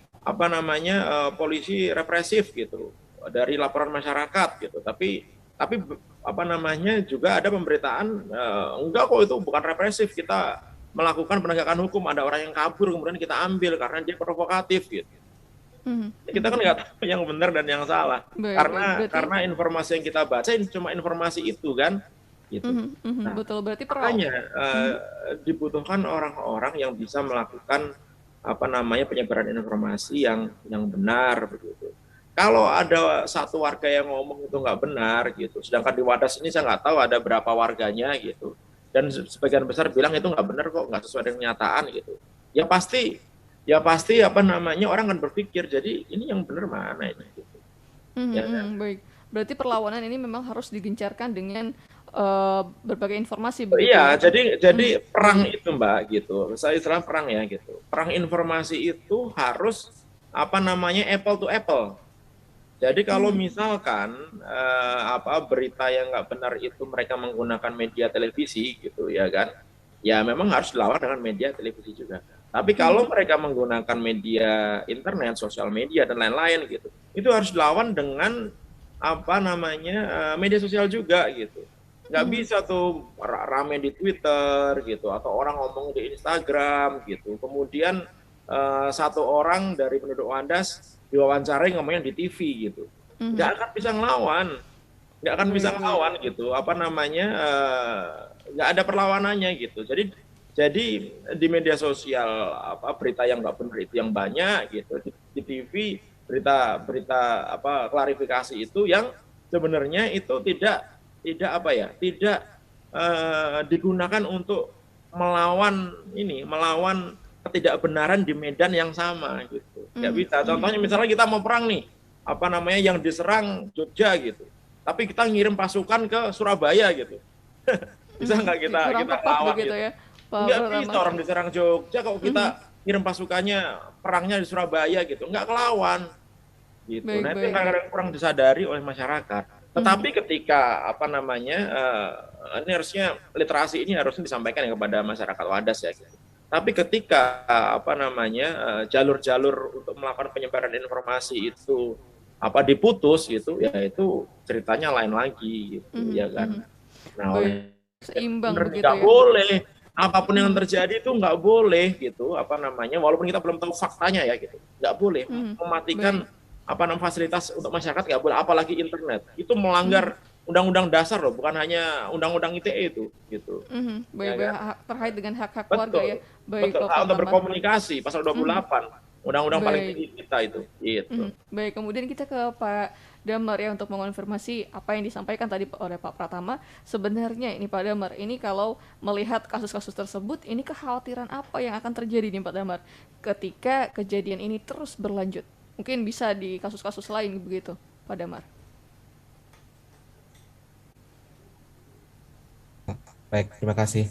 polisi represif gitu, dari laporan masyarakat gitu, tapi juga ada pemberitaan enggak kok, itu bukan represif, kita melakukan penegakan hukum, ada orang yang kabur kemudian kita ambil karena dia provokatif gitu. Kita kan nggak tahu yang benar dan yang salah, karena informasi yang kita baca ini cuma informasi itu kan gitu. Nah, betul, berarti makanya dibutuhkan orang-orang yang bisa melakukan penyebaran informasi yang benar begitu. Kalau ada satu warga yang ngomong itu nggak benar gitu, sedangkan di Wadas ini saya nggak tahu ada berapa warganya gitu, dan sebagian besar bilang itu nggak benar kok, nggak sesuai dengan kenyataan gitu, ya pasti orang akan berpikir, jadi ini yang benar mana ini gitu. Baik, berarti perlawanan ini memang harus digencarkan dengan berbagai informasi begitu. Iya, jadi perang itu Mbak gitu, saya istilah perang ya gitu, perang informasi itu harus apple to apple. Jadi kalau misalkan berita yang nggak benar itu mereka menggunakan media televisi gitu ya kan, ya memang harus dilawan dengan media televisi juga. Tapi kalau mereka menggunakan media internet, sosial media dan lain-lain gitu, itu harus dilawan dengan apa namanya media sosial juga gitu. Nggak bisa tuh rame di Twitter gitu atau orang ngomong di Instagram gitu. Kemudian satu orang dari penduduk Wadas diwawancarai ngomongnya di TV gitu. Nggak akan bisa ngelawan. Nggak akan bisa ngelawan gitu. Apa namanya nggak ada perlawanannya gitu. Jadi di media sosial apa berita yang nggak benar itu yang banyak gitu. Di TV berita apa klarifikasi itu yang sebenarnya itu tidak digunakan untuk melawan ketidakbenaran di medan yang sama gitu. Nggak bisa. Contohnya misalnya kita mau perang nih, apa namanya yang diserang Jogja gitu. Tapi kita ngirim pasukan ke Surabaya gitu. Bisa nggak kita lawan gitu? Ya, nggak bisa orang diserang Jogja kalau kita ngirim pasukannya perangnya di Surabaya gitu. Nggak kelawan gitu. Nah itu kadang-kadang kurang disadari oleh masyarakat. Tetapi ketika apa namanya ini harusnya literasi ini harusnya disampaikan ya kepada masyarakat Wadas ya. Gitu. Tapi ketika apa namanya jalur-jalur untuk melakukan penyebaran informasi itu apa diputus gitu, ya itu ceritanya lain lagi gitu ya kan. Nah oleh seimbang begitu nggak ya. boleh apapun yang terjadi itu nggak boleh gitu apa namanya walaupun kita belum tahu faktanya ya gitu nggak boleh mematikan apa namanya fasilitas untuk masyarakat nggak boleh apalagi internet itu melanggar undang-undang dasar loh bukan hanya undang-undang ITE itu gitu. Baik, terkait dengan hak-hak warga ya. Baik, betul, hak untuk berkomunikasi pasal 28 undang-undang paling tinggi kita itu gitu. Baik, kemudian kita ke Pak Damar ya untuk mengonfirmasi apa yang disampaikan tadi oleh Pak Pratama. Sebenarnya ini Pak Damar, ini kalau melihat kasus-kasus tersebut, ini kekhawatiran apa yang akan terjadi nih Pak Damar ketika kejadian ini terus berlanjut? Mungkin bisa di kasus-kasus lain begitu, Pak Damar. Baik, terima kasih.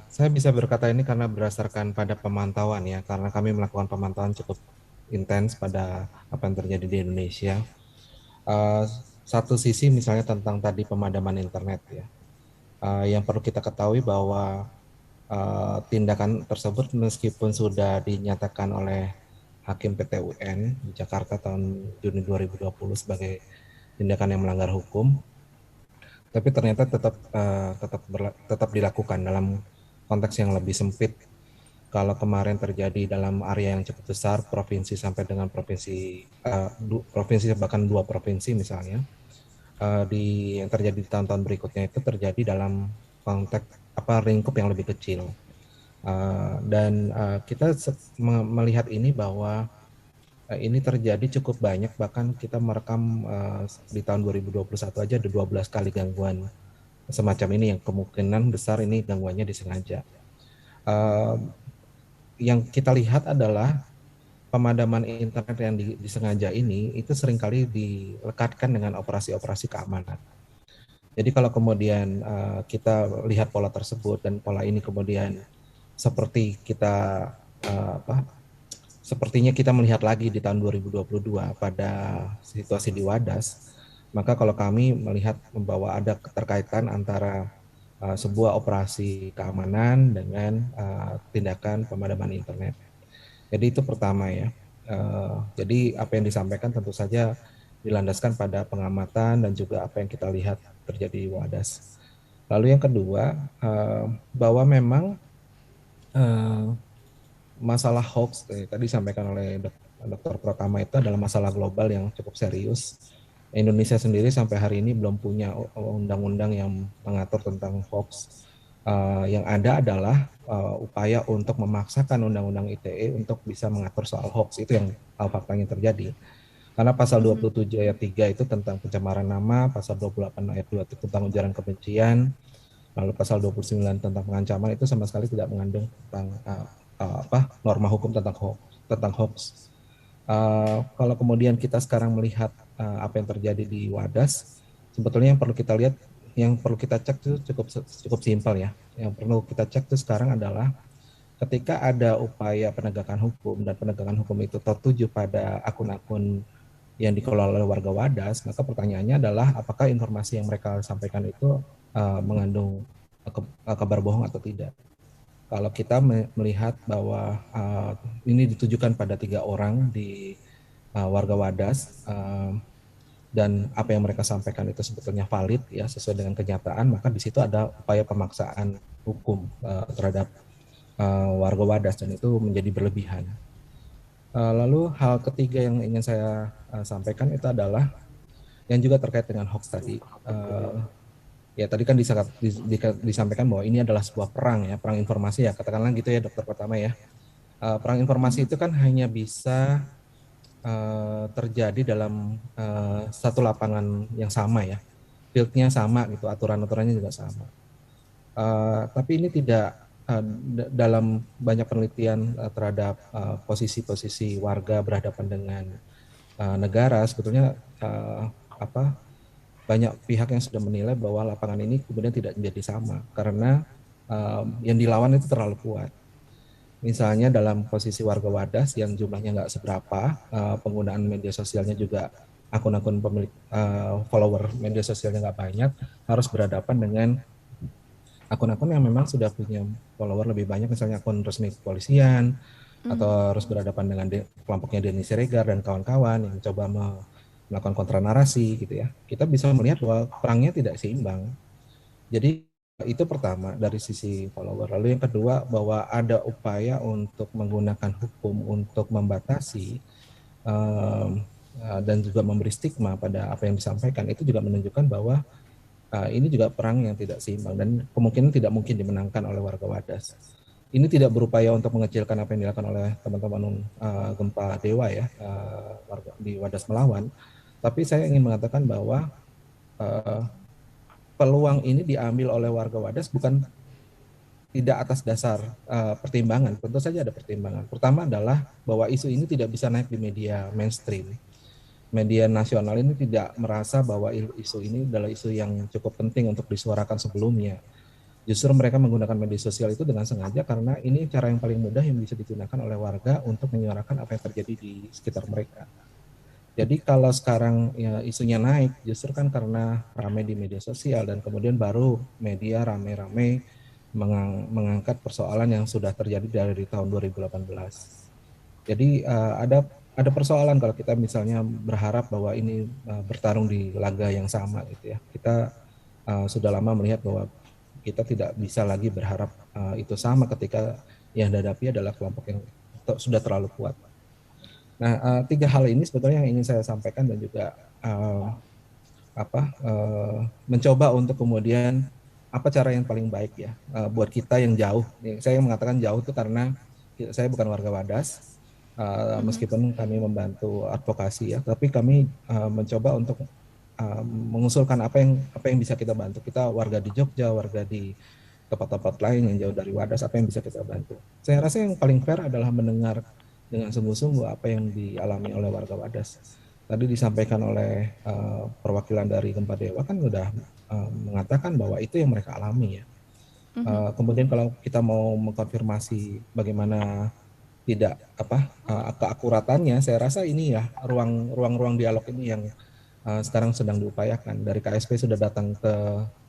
Saya bisa berkata ini karena berdasarkan pada pemantauan ya, karena kami melakukan pemantauan cukup intens pada apa yang terjadi di Indonesia. Satu sisi misalnya tentang tadi pemadaman internet ya, yang perlu kita ketahui bahwa tindakan tersebut meskipun sudah dinyatakan oleh Hakim PT UN di Jakarta tahun Juni 2020 sebagai tindakan yang melanggar hukum, tapi ternyata tetap dilakukan dalam konteks yang lebih sempit. Kalau kemarin terjadi dalam area yang cukup besar, provinsi sampai dengan provinsi bahkan 2 provinsi misalnya, yang terjadi di tahun-tahun berikutnya itu terjadi dalam konteks lingkup yang lebih kecil. Dan kita melihat ini bahwa ini terjadi cukup banyak, bahkan kita merekam di tahun 2021 aja ada 12 kali gangguan semacam ini yang kemungkinan besar ini gangguannya disengaja. Yang kita lihat adalah pemadaman internet yang disengaja ini itu seringkali dilekatkan dengan operasi-operasi keamanan. Jadi kalau kemudian kita lihat pola tersebut dan pola ini kemudian seperti kita sepertinya kita melihat lagi di tahun 2022 pada situasi di Wadas, maka kalau kami melihat bahwa ada keterkaitan antara sebuah operasi keamanan dengan tindakan pemadaman internet. Jadi itu pertama ya. Jadi apa yang disampaikan tentu saja dilandaskan pada pengamatan dan juga apa yang kita lihat terjadi di Wadas. Lalu yang kedua, bahwa memang masalah hoax tadi disampaikan oleh Dr. Pratama itu adalah masalah global yang cukup serius. Indonesia sendiri sampai hari ini belum punya undang-undang yang mengatur tentang hoax. Yang ada adalah upaya untuk memaksakan undang-undang ITE untuk bisa mengatur soal hoax. Itu yang faktanya terjadi. Karena pasal 27 ayat 3 itu tentang pencemaran nama, pasal 28 ayat 2 itu tentang ujaran kebencian, lalu pasal 29 tentang pengancaman itu sama sekali tidak mengandung tentang norma hukum tentang hoax. Kalau kemudian kita sekarang melihat apa yang terjadi di Wadas, sebetulnya yang perlu kita lihat, yang perlu kita cek itu cukup simpel ya. Yang perlu kita cek itu sekarang adalah ketika ada upaya penegakan hukum dan penegakan hukum itu tertuju pada akun-akun yang dikelola oleh warga Wadas, maka pertanyaannya adalah apakah informasi yang mereka sampaikan itu mengandung kabar bohong atau tidak. Kalau kita melihat bahwa ini ditujukan pada 3 orang di warga Wadas, dan apa yang mereka sampaikan itu sebetulnya valid ya, sesuai dengan kenyataan, maka di situ ada upaya pemaksaan hukum terhadap warga Wadas, dan itu menjadi berlebihan. Lalu hal ketiga yang ingin saya sampaikan itu adalah yang juga terkait dengan hoax tadi. Ya tadi kan disampaikan bahwa ini adalah sebuah perang ya, perang informasi ya, katakanlah gitu ya Dokter Pratama ya. Perang informasi itu kan hanya bisa terjadi dalam satu lapangan yang sama ya, fieldnya sama gitu, aturan-aturannya juga sama. Tapi ini tidak dalam banyak penelitian terhadap posisi-posisi warga berhadapan dengan negara, sebetulnya banyak pihak yang sudah menilai bahwa lapangan ini kemudian tidak menjadi sama karena yang dilawan itu terlalu kuat. Misalnya dalam posisi warga Wadas yang jumlahnya nggak seberapa, penggunaan media sosialnya juga akun-akun pemilik follower media sosialnya nggak banyak, harus berhadapan dengan akun-akun yang memang sudah punya follower lebih banyak, misalnya akun resmi kepolisian, atau harus berhadapan dengan kelompoknya Denny Siregar dan kawan-kawan yang coba melakukan kontra narasi gitu ya. Kita bisa melihat bahwa perangnya tidak seimbang. Jadi itu pertama dari sisi follower. Lalu yang kedua, bahwa ada upaya untuk menggunakan hukum untuk membatasi dan juga memberi stigma pada apa yang disampaikan, itu juga menunjukkan bahwa ini juga perang yang tidak seimbang dan kemungkinan tidak mungkin dimenangkan oleh warga Wadas. Ini tidak berupaya untuk mengecilkan apa yang dilakukan oleh teman-teman gempa Dewa ya, warga di Wadas Melawan. Tapi saya ingin mengatakan bahwa peluang ini diambil oleh warga Wadas bukan tidak atas dasar pertimbangan. Tentu saja ada pertimbangan. Pertama adalah bahwa isu ini tidak bisa naik di media mainstream. Media nasional ini tidak merasa bahwa isu ini adalah isu yang cukup penting untuk disuarakan sebelumnya. Justru mereka menggunakan media sosial itu dengan sengaja karena ini cara yang paling mudah yang bisa digunakan oleh warga untuk menyuarakan apa yang terjadi di sekitar mereka. Jadi kalau sekarang ya, isunya naik justru kan karena ramai di media sosial dan kemudian baru media rame-rame mengangkat persoalan yang sudah terjadi dari tahun 2018. Jadi ada persoalan kalau kita misalnya berharap bahwa ini bertarung di laga yang sama gitu ya. Kita sudah lama melihat bahwa kita tidak bisa lagi berharap itu sama ketika yang dihadapi adalah kelompok yang sudah terlalu kuat. Nah, 3 hal ini sebetulnya yang ingin saya sampaikan dan juga mencoba untuk kemudian apa cara yang paling baik ya buat kita yang jauh. Saya mengatakan jauh itu karena saya bukan warga Wadas. Meskipun kami membantu advokasi ya, tapi kami mencoba untuk mengusulkan apa yang bisa kita bantu. Kita warga di Jogja, warga di tempat-tempat lain yang jauh dari Wadas, apa yang bisa kita bantu. Saya rasa yang paling fair adalah mendengar dengan sungguh-sungguh apa yang dialami oleh warga Wadas. Tadi disampaikan oleh perwakilan dari Gempa Dewa kan sudah mengatakan bahwa itu yang mereka alami ya. Kemudian kalau kita mau mengkonfirmasi bagaimana tidak keakuratannya, saya rasa ini ya ruang dialog ini yang sekarang sedang diupayakan. Dari KSP sudah datang ke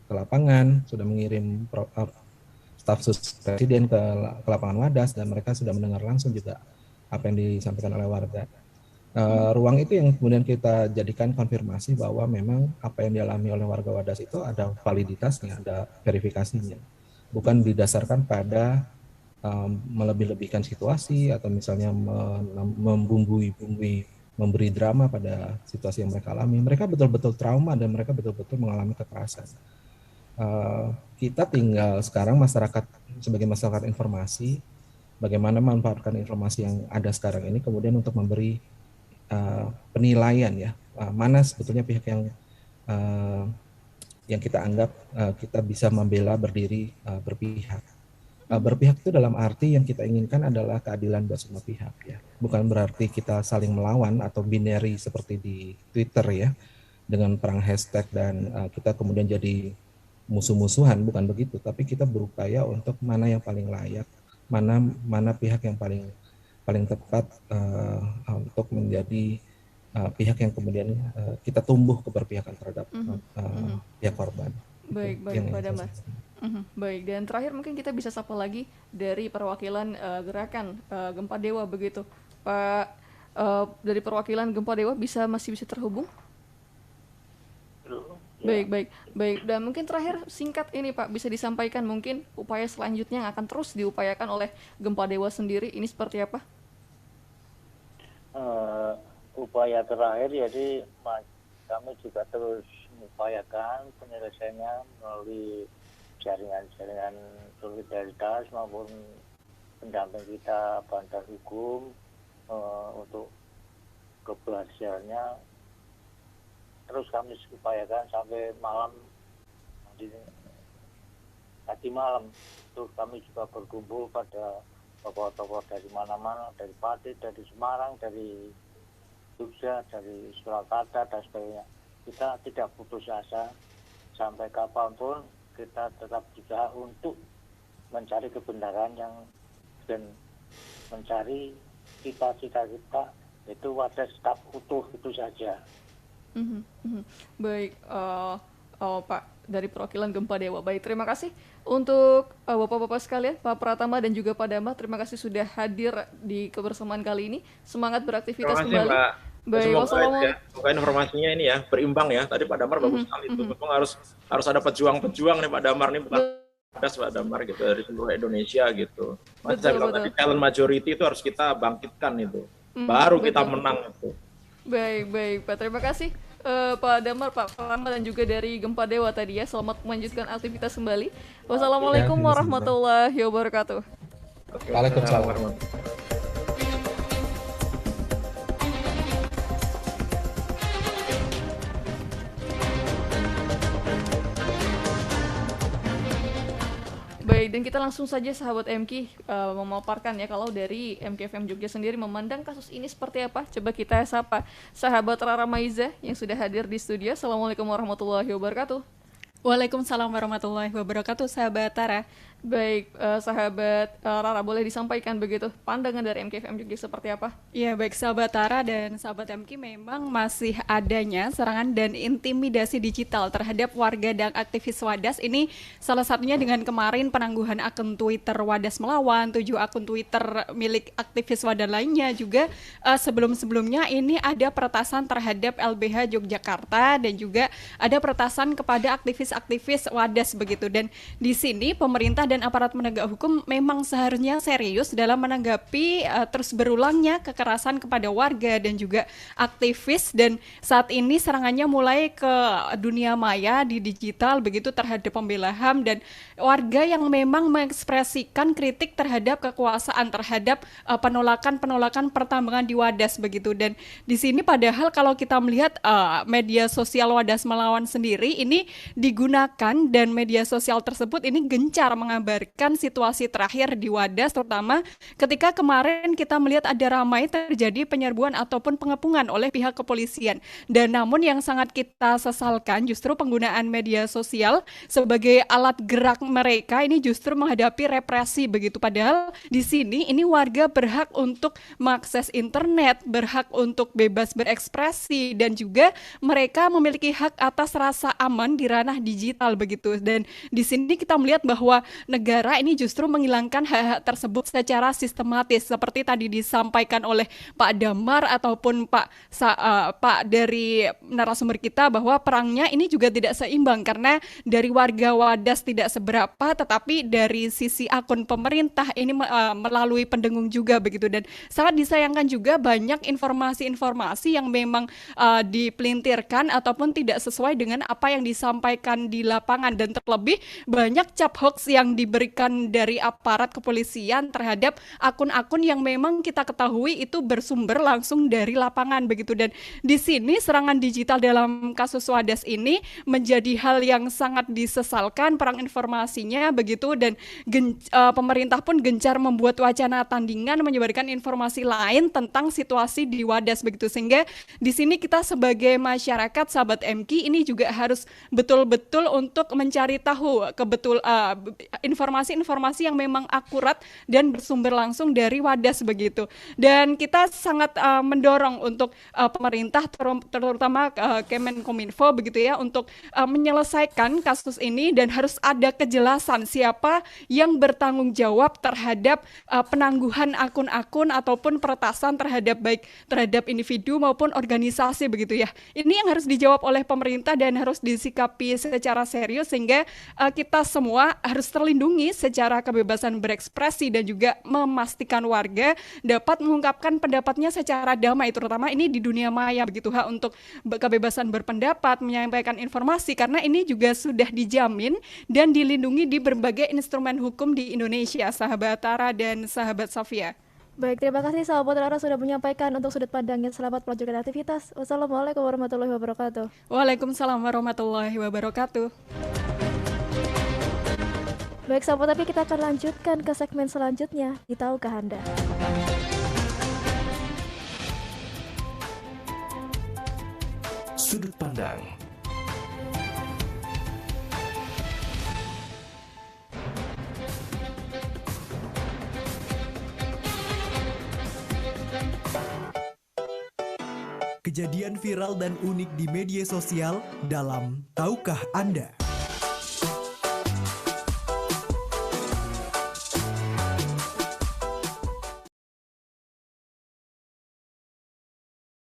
lapangan, sudah mengirim staf sus presiden ke lapangan Wadas dan mereka sudah mendengar langsung juga apa yang disampaikan oleh warga. Ruang itu yang kemudian kita jadikan konfirmasi bahwa memang apa yang dialami oleh warga Wadas itu ada validitasnya, ada verifikasinya, bukan didasarkan pada melebih-lebihkan situasi atau misalnya membumbui-bumbui, memberi drama pada situasi yang mereka alami. Mereka betul-betul trauma dan mereka betul-betul mengalami kekerasan. Kita tinggal sekarang masyarakat sebagai masyarakat informasi, bagaimana memanfaatkan informasi yang ada sekarang ini kemudian untuk memberi penilaian ya, mana sebetulnya pihak yang kita anggap kita bisa membela, berdiri, berpihak. Berpihak itu dalam arti yang kita inginkan adalah keadilan buat semua pihak ya. Bukan berarti kita saling melawan atau binary seperti di Twitter ya, dengan perang hashtag dan kita kemudian jadi musuh-musuhan, bukan begitu. Tapi kita berupaya untuk mana yang paling layak, mana pihak yang paling tepat untuk menjadi pihak yang kemudian kita tumbuh keberpihakan terhadap pihak korban. Baik Pak Damar. Baik, dan terakhir mungkin kita bisa sapa lagi dari perwakilan gerakan Gempa Dewa begitu. Pak, dari perwakilan Gempa Dewa masih bisa terhubung? Baik. Dan mungkin terakhir singkat ini Pak, bisa disampaikan mungkin upaya selanjutnya yang akan terus diupayakan oleh Gempa Dewa sendiri ini seperti apa? Upaya terakhir jadi kami juga terus mengupayakan penyelesaiannya melalui jaringan solidaritas maupun pendamping kita bantuan hukum untuk keberhasilannya terus kami upayakan sampai malam tadi malam terus kami juga berkumpul pada tokoh-tokoh dari mana-mana, dari Pati, dari Semarang, dari Jogja, dari Surakarta dan sebagainya. Kita tidak putus asa sampai kapanpun kita tetap berusaha untuk mencari kebenaran dan mencari cita-cita kita itu wadah tetap utuh itu saja. Baik, Pak dari perwakilan Gempa Dewa. Baik, terima kasih untuk Bapak-Bapak sekalian, Pak Pratama dan juga Pak Damar. Terima kasih sudah hadir di kebersamaan kali ini. Semangat beraktivitas kembali. Mbak. Baik, wassalamualaikum. Semoga informasinya ini ya berimbang ya. Tadi Pak Damar bagus sekali itu. Memang harus ada pejuang-pejuang nih Pak Damar nih, bukan Pak Damar gitu dari seluruh Indonesia gitu. Saya bilang tadi talent majority itu harus kita bangkitkan itu. Baru kita menang itu. Baik Pak, terima kasih Pak Damar, Pak Pratama dan juga dari Gempa Dewa tadi ya. Selamat melanjutkan aktivitas kembali. Wassalamualaikum warahmatullahi wabarakatuh. Waalaikumsalam. Baik, dan kita langsung saja sahabat MK memaparkan ya kalau dari MKFM Jogja sendiri memandang kasus ini seperti apa. Coba kita sapa sahabat Rara Maiza yang sudah hadir di studio. Assalamualaikum warahmatullahi wabarakatuh. Waalaikumsalam warahmatullahi wabarakatuh, sahabat Tara. Baik, sahabat Rara, boleh disampaikan begitu pandangan dari MKFM Jogja seperti apa? Ya, baik sahabat Tara dan sahabat MK, memang masih adanya serangan dan intimidasi digital terhadap warga dan aktivis Wadas. Ini salah satunya dengan kemarin penangguhan akun Twitter Wadas melawan, 7 akun Twitter milik aktivis Wadas lainnya juga. Sebelum-sebelumnya ini ada peretasan terhadap LBH Yogyakarta dan juga ada peretasan kepada aktivis-aktivis Wadas begitu. Dan di sini pemerintah dan aparat penegak hukum memang seharusnya serius dalam menanggapi terus berulangnya kekerasan kepada warga dan juga aktivis, dan saat ini serangannya mulai ke dunia maya di digital begitu terhadap pembela HAM dan warga yang memang mengekspresikan kritik terhadap kekuasaan, terhadap penolakan pertambangan di Wadas begitu. Dan di sini padahal kalau kita melihat media sosial Wadas melawan sendiri ini digunakan dan media sosial tersebut ini gencar mengabarkan situasi terakhir di Wadas, terutama ketika kemarin kita melihat ada ramai terjadi penyerbuan ataupun pengepungan oleh pihak kepolisian. Dan namun yang sangat kita sesalkan justru penggunaan media sosial sebagai alat gerak mereka ini justru menghadapi represi begitu. Padahal di sini ini warga berhak untuk mengakses internet, berhak untuk bebas berekspresi dan juga mereka memiliki hak atas rasa aman di ranah digital begitu. Dan di sini kita melihat bahwa negara ini justru menghilangkan hak-hak tersebut secara sistematis seperti tadi disampaikan oleh Pak Damar ataupun Pak dari narasumber kita bahwa perangnya ini juga tidak seimbang karena dari warga Wadas tidak seberapa, tetapi dari sisi akun pemerintah ini melalui pendengung juga begitu. Dan sangat disayangkan juga banyak informasi-informasi yang memang dipelintirkan ataupun tidak sesuai dengan apa yang disampaikan di lapangan, dan terlebih banyak cap hoax yang diberikan dari aparat kepolisian terhadap akun-akun yang memang kita ketahui itu bersumber langsung dari lapangan begitu. Dan di sini serangan digital dalam kasus Wadas ini menjadi hal yang sangat disesalkan, perang informasinya begitu, dan pemerintah pun gencar membuat wacana tandingan menyebarkan informasi lain tentang situasi di Wadas begitu. Sehingga di sini kita sebagai masyarakat sahabat MK ini juga harus betul-betul untuk mencari tahu informasi-informasi yang memang akurat dan bersumber langsung dari Wadas begitu. Dan kita sangat mendorong untuk pemerintah terutama Kemenkominfo begitu ya untuk menyelesaikan kasus ini, dan harus ada kejelasan siapa yang bertanggung jawab terhadap penangguhan akun-akun ataupun peretasan terhadap individu maupun organisasi begitu ya. Ini yang harus dijawab oleh pemerintah dan harus disikapi secara serius, sehingga kita semua harus terlindungi secara kebebasan berekspresi dan juga memastikan warga dapat mengungkapkan pendapatnya secara damai, terutama ini di dunia maya begitu untuk kebebasan berpendapat, menyampaikan informasi, karena ini juga sudah dijamin dan dilindungi di berbagai instrumen hukum di Indonesia, sahabat Tara dan sahabat Safia. Baik, terima kasih sahabat Lara sudah menyampaikan untuk sudut pandangnya. Selamat melanjutkan aktivitas. Wassalamualaikum warahmatullahi wabarakatuh. Waalaikumsalam warahmatullahi wabarakatuh. Baik sahabat, tapi kita akan lanjutkan ke segmen selanjutnya di Tahukah Anda. Sudut Pandang. Kejadian viral dan unik di media sosial dalam Tahukah Anda?